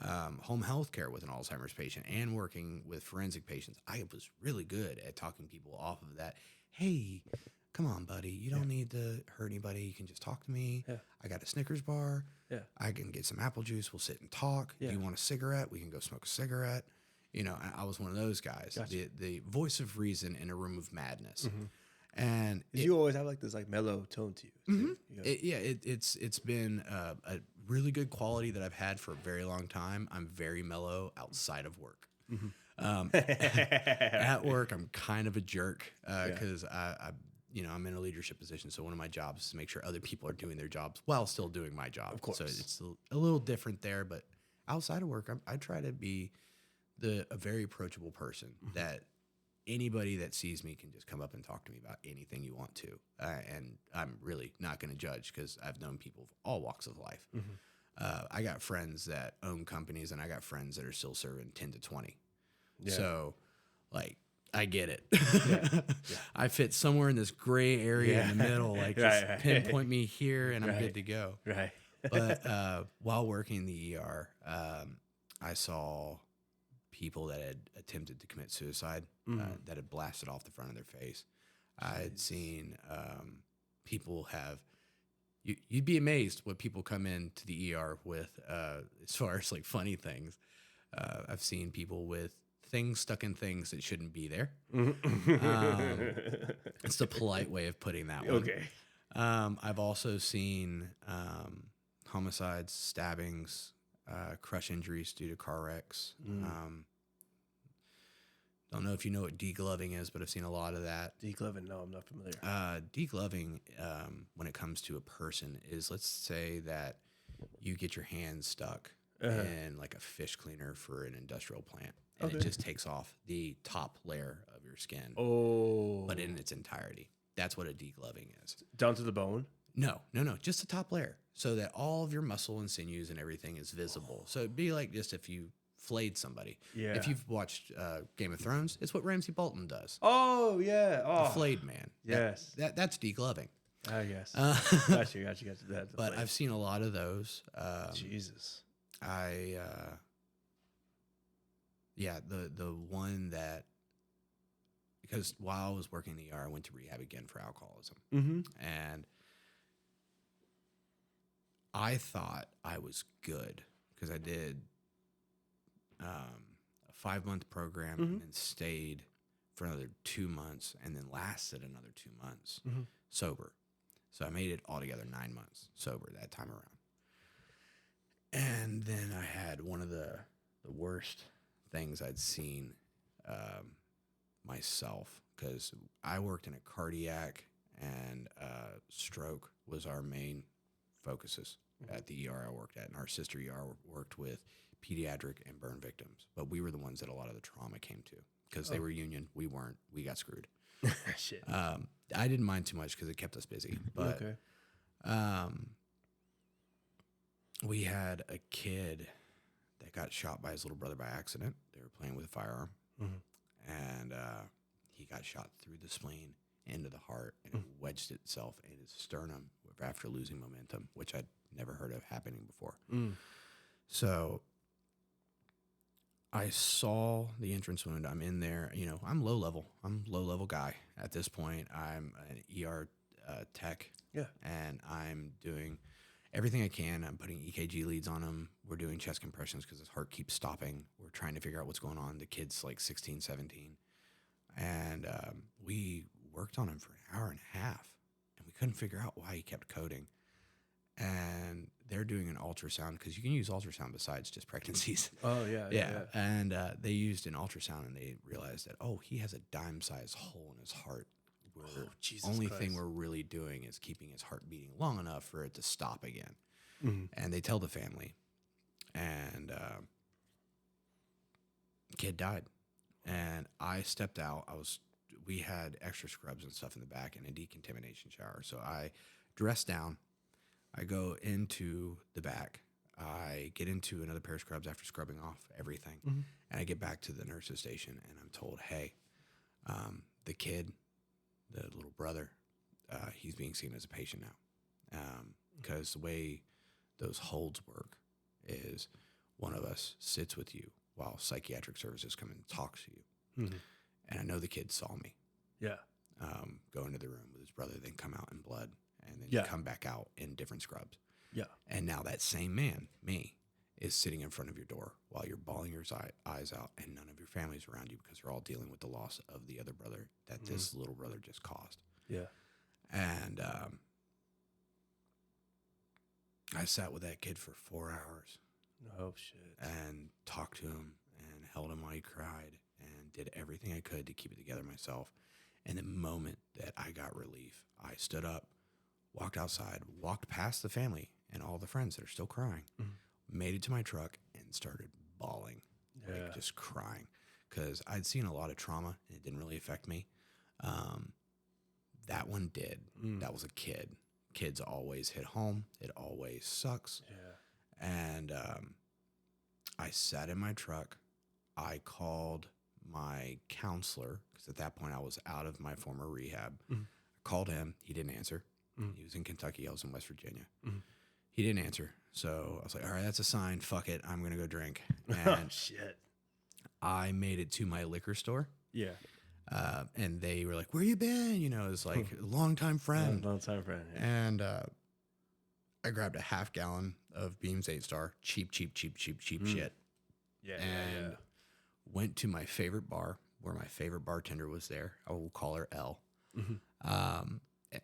home health care with an Alzheimer's patient and working with forensic patients, I was really good at talking people off of that. Hey, come on, buddy. You don't need to hurt anybody. You can just talk to me.
Yeah.
I got a Snickers bar.
Yeah.
I can get some apple juice. We'll sit and talk.
Yeah.
Do you want a cigarette? We can go smoke a cigarette. You know, I was one of those guys,
Gotcha.
the voice of reason in a room of madness. And
You always have like this like mellow tone to you. Too. You got-
it's been a really good quality that I've had for a very long time. I'm very mellow outside of work. At work, I'm kind of a jerk because I'm in a leadership position. So one of my jobs is to make sure other people are doing their jobs while still doing my job.
Of course.
So it's a little different there. But outside of work, I try to be a very approachable person that anybody that sees me can just come up and talk to me about anything you want to. And I'm really not going to judge because I've known people of all walks of life. I got friends that own companies and I got friends that are still serving 10 to 20.
Yeah.
So like, I get it.
Yeah.
I fit somewhere in this gray area in the middle. Like just pinpoint me here and I'm good to go.
Right.
But while working in the ER, I saw people that had attempted to commit suicide that had blasted off the front of their face. I had seen people have. You'd be amazed what people come into the ER with as far as like funny things. I've seen people with things stuck in things that shouldn't be there. It's the polite way of putting that one.
Okay.
I've also seen homicides, stabbings, crush injuries due to car wrecks. Don't know if you know what degloving is, but I've seen a lot of that.
Degloving? No, I'm not familiar.
Degloving, when it comes to a person, is let's say that you get your hand stuck in like a fish cleaner for an industrial plant, and it just takes off the top layer of your skin, but in its entirety. That's what a degloving is.
Down to the bone?
No, just the top layer, so that all of your muscle and sinews and everything is visible. So it'd be like just if you flayed somebody.
Yeah.
If you've watched Game of Thrones, it's what Ramsay Bolton does.
Oh, yeah. Oh.
The flayed man.
Yes.
That's degloving.
I guess. Gotcha.
But I've seen a lot of those.
Jesus.
The one that, because while I was working in the ER, I went to rehab again for alcoholism. And I thought I was good because I did a 5-month program and then stayed for another 2 months and then lasted another 2 months sober. So I made it altogether 9 months sober that time around. And then I had one of the worst things I'd seen myself, because I worked in a cardiac and stroke was our main focuses at the ER I worked at. And our sister ER worked with pediatric and burn victims. But we were the ones that a lot of the trauma came to because they were union. We weren't. We got screwed.
Shit.
I didn't mind too much because it kept us busy. But we had a kid that got shot by his little brother by accident. They were playing with a firearm. And he got shot through the spleen into the heart, and it wedged itself in his sternum after losing momentum, which I'd never heard of happening before. So I saw the entrance wound. I'm in there. You know, I'm low level. I'm low level guy at this point. I'm an ER tech.
Yeah.
And I'm doing everything I can. I'm putting EKG leads on him. We're doing chest compressions because his heart keeps stopping. We're trying to figure out what's going on. The kid's like 16, 17. And we worked on him for an hour and a half, and we couldn't figure out why he kept coding. And they're doing an ultrasound because you can use ultrasound besides just pregnancies.
Oh, yeah.
And they used an ultrasound, and they realized that, he has a dime-sized hole in his heart.
Jesus
Only
Christ.
thing we're really doing is keeping his heart beating long enough for it to stop again. And they tell the family, and kid died. And I stepped out. We had extra scrubs and stuff in the back and a decontamination shower. So I dressed down. I go into the back. I get into another pair of scrubs after scrubbing off everything.
Mm-hmm.
And I get back to the nurse's station and I'm told, hey, the kid, the little brother, he's being seen as a patient now. Because the way those holds work is one of us sits with you while psychiatric services come and talks to you.
Mm-hmm.
And I know the kid saw me
Yeah.
go into the room with his brother, then come out in blood, and then come back out in different scrubs.
Yeah.
And now that same man, me, is sitting in front of your door while you're bawling your eyes out, and none of your family's around you because they're all dealing with the loss of the other brother that this little brother just caused.
Yeah.
And I sat with that kid for 4 hours.
Oh, shit.
And talked to him and held him while he cried and did everything I could to keep it together myself. And the moment that I got relief, I stood up, walked outside, walked past the family and all the friends that are still crying, made it to my truck and started bawling, like just crying, because I'd seen a lot of trauma and it didn't really affect me. That one did. That was a kid. Kids always hit home. It always sucks.
Yeah.
And I sat in my truck. I called my counselor, because at that point I was out of my former rehab. I called him. He didn't answer. He was in Kentucky. I was in West Virginia. He didn't answer. So I was like, all right, that's a sign. Fuck it. I'm going to go drink. And
shit.
I made it to my liquor store.
Yeah.
And they were like, where you been? You know, it's like a longtime friend.
Long-time friend. Yeah.
And I grabbed a half gallon of Beams 8 Star. Cheap shit.
Yeah.
And went to my favorite bar where my favorite bartender was there. I will call her Elle.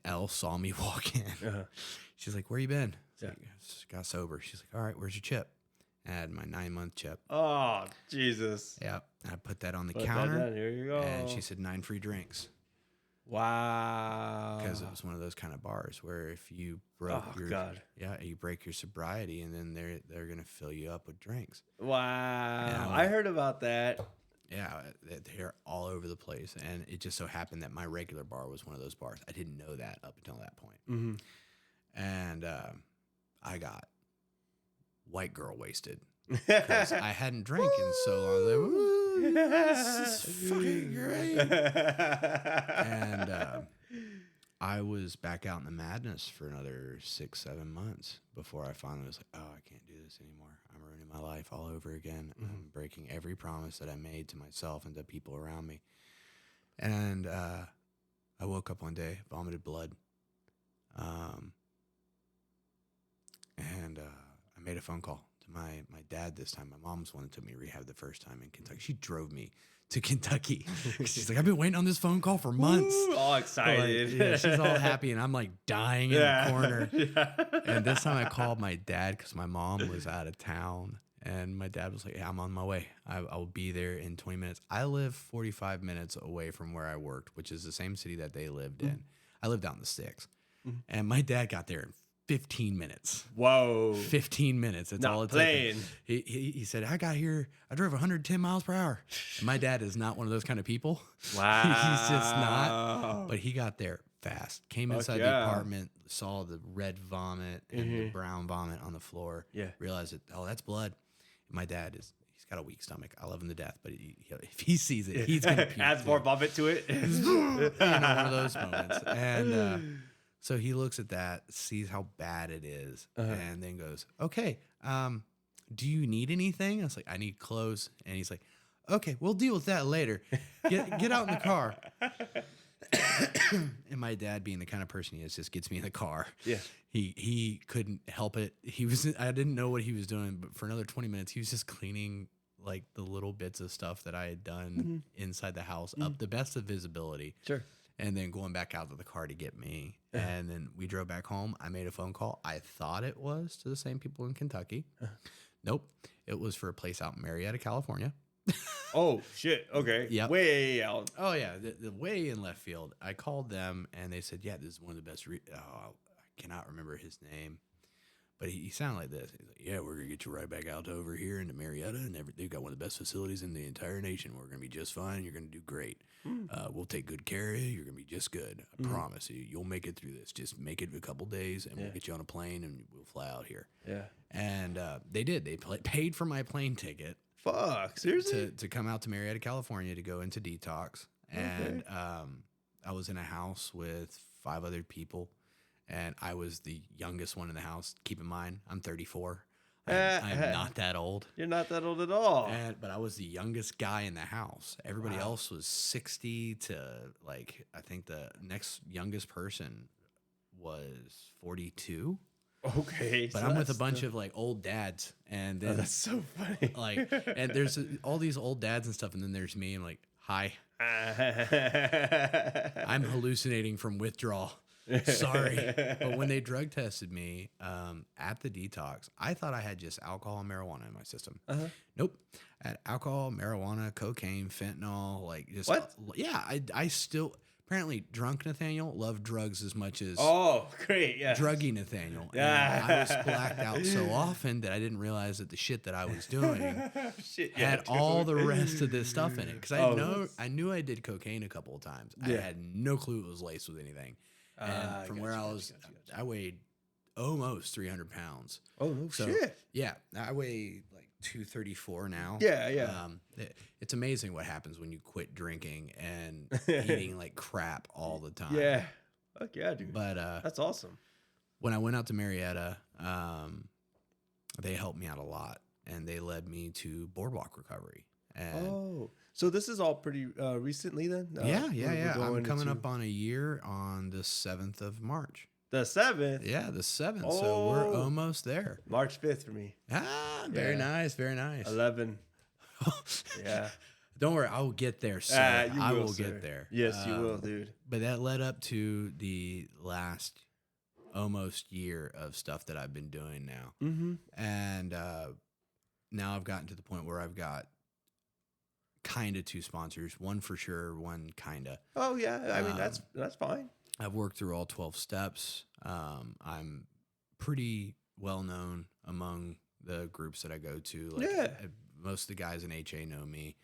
Elle saw me walk in. She's like, where you been? Like, just got sober. She's like, all right, where's your chip? I had my 9-month chip.
Oh, Jesus.
Yeah. I put that on the
Put
counter.
that down. Here you go.
And she said 9 free drinks.
Wow.
Because it was one of those kind of bars where if you broke you break your sobriety, and then they're gonna fill you up with drinks.
Wow. I heard about that.
Yeah, they're all over the place, and it just so happened that my regular bar was one of those bars. I didn't know that up until that point. And I got white girl wasted because I hadn't drank in so long. I was like, woo, this is fucking great. And I was back out in the madness for another 6-7 months before I finally was like, oh, I can't do this anymore. I'm ruining my life all over again. I'm breaking every promise that I made to myself and to people around me. And I woke up one day, vomited blood. And I made a phone call to my dad this time. My mom's the one that took me to rehab the first time in Kentucky. She drove me to Kentucky. She's like, I've been waiting on this phone call for months.
Ooh, all excited.
Like, yeah, she's all happy, and I'm like dying in the corner. And this time I called my dad because my mom was out of town. And my dad was like, yeah, I'm on my way. I will be there in 20 minutes. I live 45 minutes away from where I worked, which is the same city that they lived in. I lived out in the sticks. And my dad got there in 15 minutes.
Whoa.
15 minutes. That's
Not
all it
playing.
took. He said, I got here, I drove 110 miles per hour. And my dad is not one of those kind of people.
Wow.
He's just not. But he got there fast. Came inside the apartment, saw the red vomit and the brown vomit on the floor.
Yeah.
Realized that, oh, that's blood. And my dad he's got a weak stomach. I love him to death, but if he sees it, he's going to puke.
Adds more vomit to it.
One of those moments. And so he looks at that, sees how bad it is, and then goes, okay, do you need anything? I was like, I need clothes. And he's like, okay, we'll deal with that later. Get out in the car. And my dad, being the kind of person he is, just gets me in the car.
Yeah.
He couldn't help it. I didn't know what he was doing, but for another 20 minutes, he was just cleaning like the little bits of stuff that I had done inside the house up the best of visibility.
Sure.
And then going back out to the car to get me. And then we drove back home. I made a phone call. I thought it was to the same people in Kentucky. Nope. It was for a place out in Marietta, California.
Oh, shit. Okay.
Yep.
Way out.
Oh, yeah. The way in left field. I called them, and they said, yeah, this is one of the best. I cannot remember his name. But he sounded like this. He's like, yeah, we're going to get you right back out over here into Marietta. And they've got one of the best facilities in the entire nation. We're going to be just fine. You're going to do great. We'll take good care of you. You're going to be just good. I promise you. You'll make it through this. Just make it a couple days, and we'll get you on a plane, and we'll fly out here.
Yeah.
And And they did. They paid for my plane ticket
Fuck, seriously?
to come out to Marietta, California to go into detox. And I was in a house with 5 other people, and I was the youngest one in the house. Keep in mind, I'm 34. I'm not that old.
You're not that old at all.
But I was the youngest guy in the house. Everybody else was 60 to like, I think the next youngest person was 42.
Okay.
But I'm with a bunch of like old dads, and then
that's so funny.
like, and there's all these old dads and stuff, and then there's me. I'm like, hi, I'm hallucinating from withdrawal. Sorry. But when they drug tested me at the detox, I thought I had just alcohol and marijuana in my system. Nope. I had alcohol, marijuana, cocaine, fentanyl, like just
what?
Yeah, I still apparently drunk Nathaniel loved drugs as much as
great, yeah,
druggy Nathaniel. And I was blacked out so often that I didn't realize that the shit that I was doing had all the rest of this stuff in it. Because I knew I did cocaine a couple of times. I had no clue it was laced with anything. And from where I was, I weighed almost 300 pounds.
Oh, no shit.
Yeah, I weigh like 234 now.
Yeah.
It's amazing what happens when you quit drinking and eating like crap all the time.
Yeah. Fuck yeah, dude.
But
that's awesome.
When I went out to Marietta, they helped me out a lot, and they led me to Boardwalk Recovery. And
so this is all pretty recently then?
Yeah. I'm coming up on a year on the 7th of March.
The 7th?
Yeah, the 7th. So we're almost there.
March 5th for me.
Very nice. Very nice.
11. Yeah.
Don't worry, I will get there, sir. I will get there.
Yes, you will, dude.
But that led up to the last almost year of stuff that I've been doing now.
Mm-hmm.
And now I've gotten to the point where I've got kind of 2 sponsors, one for sure, one kind of.
Oh, yeah. I mean, that's fine.
I've worked through all 12 steps. I'm pretty well known among the groups that I go to. Like, most of the guys in HA know me,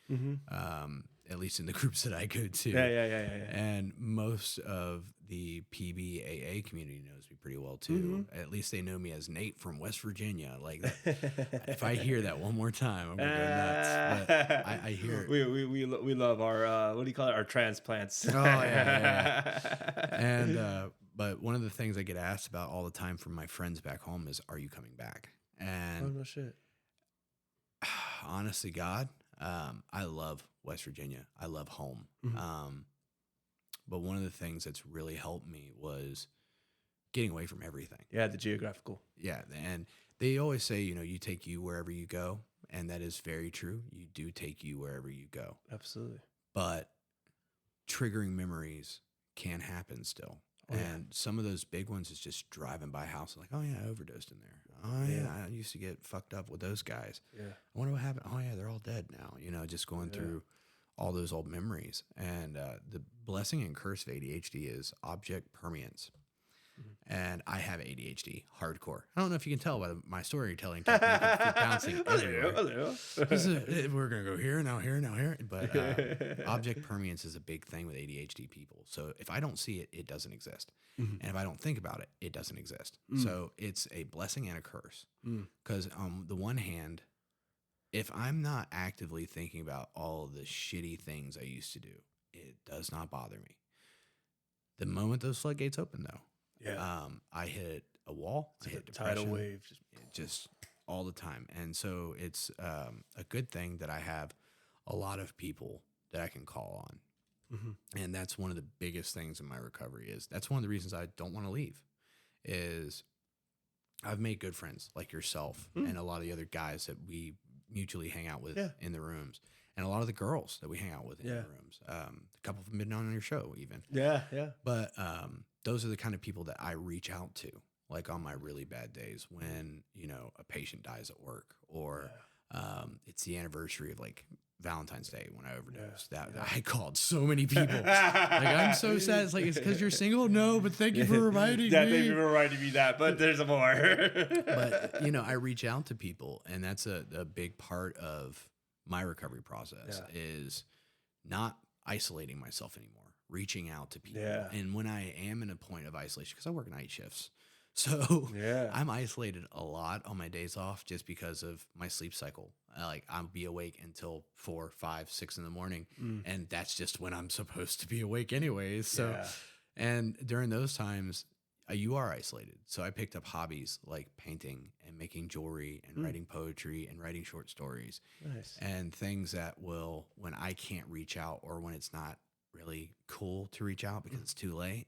at least in the groups that I go to.
Yeah.
And most of the PBAA community knows me pretty well too. At least they know me as Nate from West Virginia. Like, if I hear that one more time, I'm gonna go nuts. But I hear it.
We love our what do you call it? Our transplants.
Oh yeah. And but one of the things I get asked about all the time from my friends back home is, "Are you coming back?" And
no shit.
Honestly, God, I love West Virginia. I love home. But one of the things that's really helped me was getting away from everything.
Yeah, the geographical.
Yeah, and they always say, you take you wherever you go, and that is very true. You do take you wherever you go.
Absolutely.
But triggering memories can happen still. And some of those big ones is just driving by a house like, oh yeah, I overdosed in there. Oh yeah, I used to get fucked up with those guys. Yeah. I wonder what happened. Oh yeah, they're all dead now. Just going through all those old memories. And the blessing and curse of ADHD is object permanence. And I have ADHD, hardcore. I don't know if you can tell by my storytelling technique of bouncing everywhere. We're going to go here, now here, now here. But object permanence is a big thing with ADHD people. So if I don't see it, it doesn't exist. And if I don't think about it, it doesn't exist. So it's a blessing and a curse. Because on the one hand, if I'm not actively thinking about all the shitty things I used to do, it does not bother me. The moment those floodgates open, though, I hit a wall. I hit depression.
Tidal wave,
just all the time. And so it's a good thing that I have a lot of people that I can call on. And that's one of the biggest things in my recovery is that's one of the reasons I don't want to leave is I've made good friends like yourself and a lot of the other guys that we mutually hang out with in the rooms. And a lot of the girls that we hang out with in the rooms. A couple of them been on your show even. Yeah. But those are the kind of people that I reach out to, like on my really bad days when, a patient dies at work or it's the anniversary of like Valentine's Day when I overdosed. I called so many people. Like, I'm so sad. It's like, it's because you're single? No, but thank you for reminding me.
Thank you for reminding me that, but there's more.
But, I reach out to people, and that's a big part of my recovery process is not isolating myself anymore, reaching out to people. And when I am in a point of isolation, because I work night shifts, So
Yeah.
I'm isolated a lot on my days off just because of my sleep cycle. I'll be awake until 4, 5, 6 in the morning.
Mm.
And that's just when I'm supposed to be awake anyways. So,
Yeah.
and during those times, you are isolated. So I picked up hobbies like painting and making jewelry and writing poetry and writing short stories
Nice.
and things that will, when I can't reach out or when it's not really cool to reach out because it's too late.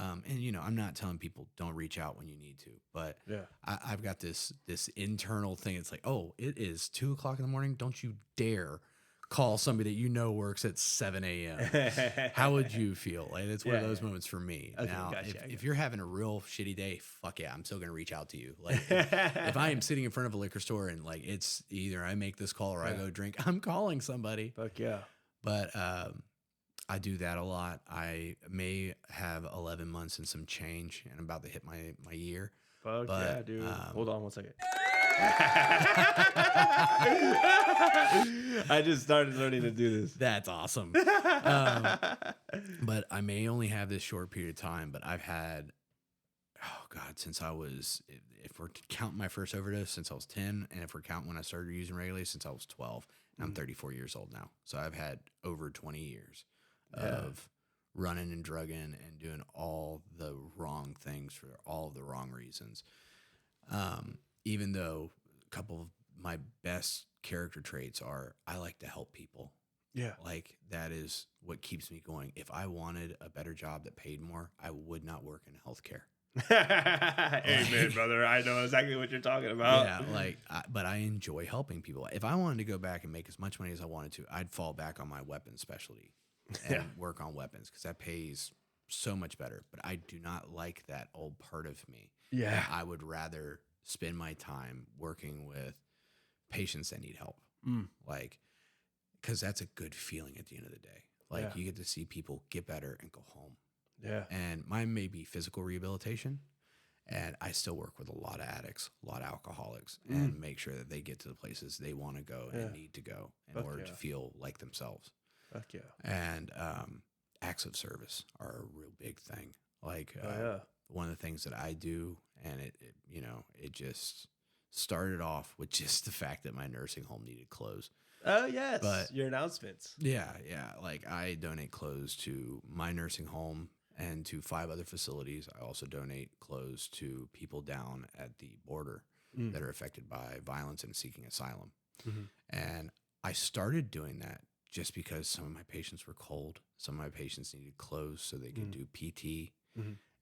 And you know, I'm not telling people don't reach out when you need to, but
Yeah.
I've got this internal thing. It's like, oh, it is 2 o'clock in the morning. Don't you dare call somebody that you know works at 7 a.m. How would you feel? Like, it's one of those moments for me.
Okay,
Now,
gotcha,
if you're having a real shitty day, fuck yeah, I'm still gonna reach out to you. Like if I am sitting in front of a liquor store and like it's either I make this call or I go drink, I'm calling somebody.
Fuck yeah.
But I do that a lot. I may have 11 months and some change, and I'm about to hit my year.
Fuck
But,
yeah, dude. Hold on one second. I just started learning to do this.
That's awesome. But I may only have this short period of time, but I've had, oh God, since I was, if we're counting my first overdose, since I was 10, and if we're counting when I started using regularly, since I was 12, and I'm 34 years old now. So I've had over 20 years of running and drugging and doing all the wrong things for all the wrong reasons. Even though a couple of my best character traits are I like to help people.
Yeah.
Like that is what keeps me going. If I wanted a better job that paid more, I would not work in healthcare.
Amen, brother. I know exactly what you're talking about.
Yeah, but I enjoy helping people. If I wanted to go back and make as much money as I wanted to, I'd fall back on my weapons specialty and work on weapons because that pays so much better. But I do not like that old part of me.
Yeah.
I would rather spend my time working with patients that need help. Like, because that's a good feeling at the end of the day. Like you get to see people get better and go home.
Yeah.
And mine may be physical rehabilitation. And I still work with a lot of addicts, a lot of alcoholics, and make sure that they get to the places they want to go and need to go in order to feel like themselves.
Fuck yeah.
And acts of service are a real big thing. Like one of the things that I do, and it just started off with just the fact that my nursing home needed clothes.
Oh, yes.
But
your announcements.
Yeah. Like I donate clothes to my nursing home and to 5 other facilities. I also donate clothes to people down at the border that are affected by violence and seeking asylum. And I started doing that just because some of my patients were cold. Some of my patients needed clothes so they could do PT.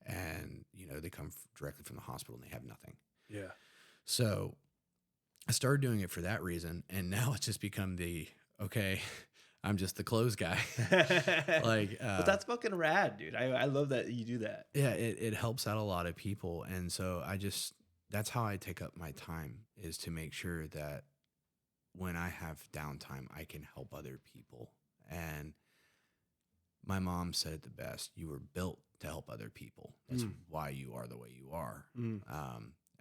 And, they come directly from the hospital and they have nothing.
Yeah.
So I started doing it for that reason. And now it's just become okay, I'm just the clothes guy.
But that's fucking rad, dude. I love that you do that.
Yeah, it helps out a lot of people. And so that's how I take up my time, is to make sure that when I have downtime, I can help other people. And my mom said it the best: you were built to help other people. That's why you are the way you are.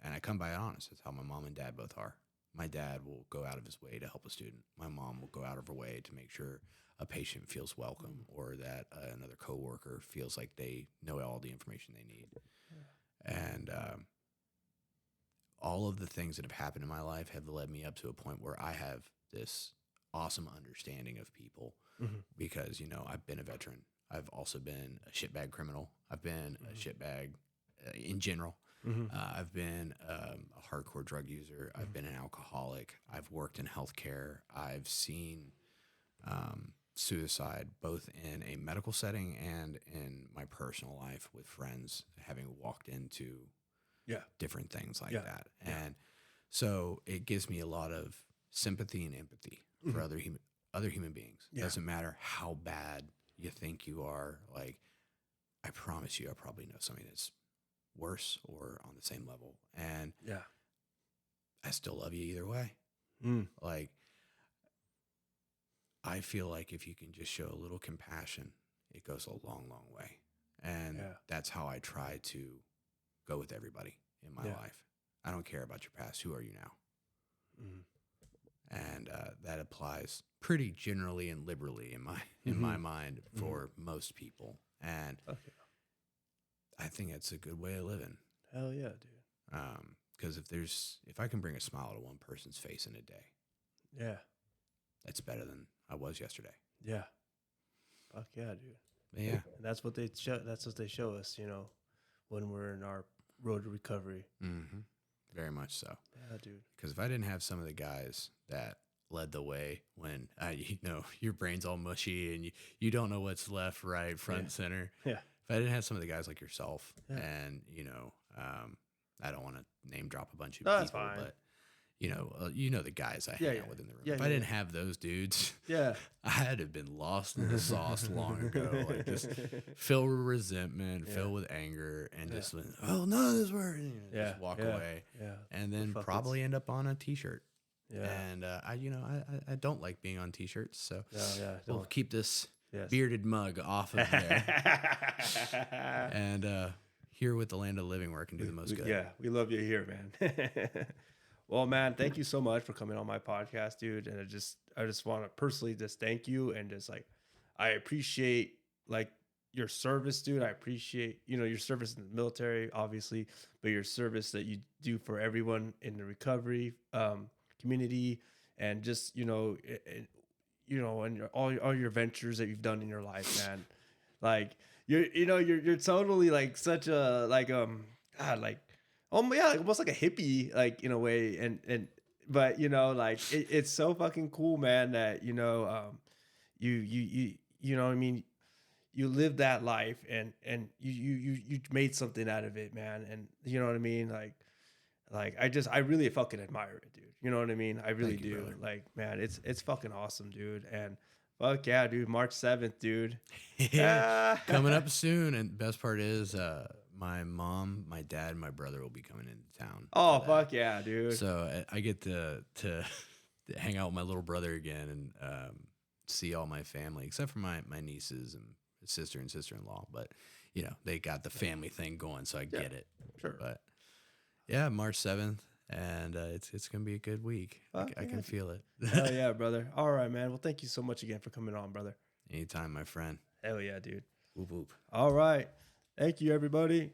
And I come by it honest. That's how my mom and dad both are. My dad will go out of his way to help a student. My mom will go out of her way to make sure a patient feels welcome, or that another coworker feels like they know all the information they need. And all of the things that have happened in my life have led me up to a point where I have this awesome understanding of people because, I've been a veteran. I've also been a shitbag criminal. I've been a shitbag in general. I've been a hardcore drug user. I've been an alcoholic. I've worked in healthcare. I've seen suicide both in a medical setting and in my personal life with friends, having walked into different things like that. And so it gives me a lot of sympathy and empathy for other human beings. It doesn't matter how bad you think you are. Like, I promise you, I probably know somebody that's worse or on the same level, and I still love you either way. Like, I feel like if you can just show a little compassion, it goes a long way. And that's how I try to go with everybody in my life. I don't care about your past. Who are you now? And that applies pretty generally and liberally in my mind for most people. And I think it's a good way of living.
Hell yeah, dude.
Because if I can bring a smile to one person's face in a day,
Yeah.
that's better than I was yesterday.
Yeah. Fuck yeah, dude.
But yeah.
And that's what they show. That's what they show us, when we're in our road to recovery.
Mm-hmm. Very much so.
Yeah, dude.
Because if I didn't have some of the guys that led the way when your brain's all mushy and you don't know what's left, right, front, center.
Yeah.
If I didn't have some of the guys like yourself,
Yeah.
and I don't want to name drop a bunch of
No,
people,
that's fine.
but the guys I hang out with in the room.
Yeah,
if I didn't have those dudes,
Yeah.
I'd have been lost in the sauce long ago. Like just filled with resentment, filled with anger, and just went, oh, none of this works. Just walk away.
Yeah.
And then probably end up on a t-shirt.
Yeah.
And I don't like being on t-shirts, so we'll
Don't.
keep this bearded mug off of there. And here with the land of the living where I can do the most good.
Yeah, we love you here, man. Well, man, thank you so much for coming on my podcast, dude. And I just want to personally just thank you, and just like I appreciate like your service, dude. I appreciate your service in the military, obviously, but your service that you do for everyone in the recovery community, and just and all your ventures that you've done in your life, man. Like you're totally like such a God, like almost like a hippie, like in a way, but like it's so fucking cool, man, that you know what I mean, you live that life, and you made something out of it, man, and you know what I mean, like I really fucking admire it, dude. You know what I mean? I really do.
Brother.
Like, man, it's fucking awesome, dude. And fuck yeah, dude. March 7th, dude.
Coming up soon. And the best part is my mom, my dad, and my brother will be coming into town.
Oh, fuck yeah, dude.
So I get to hang out with my little brother again and see all my family, except for my nieces and sister and sister-in-law. But, they got the family thing going, so I get it.
Sure.
But, yeah, March 7th. And it's going to be a good week. I can feel it.
Hell yeah, brother. All right, man. Well, thank you so much again for coming on, brother.
Anytime, my friend.
Hell yeah, dude.
Whoop, whoop.
All right. Thank you, everybody.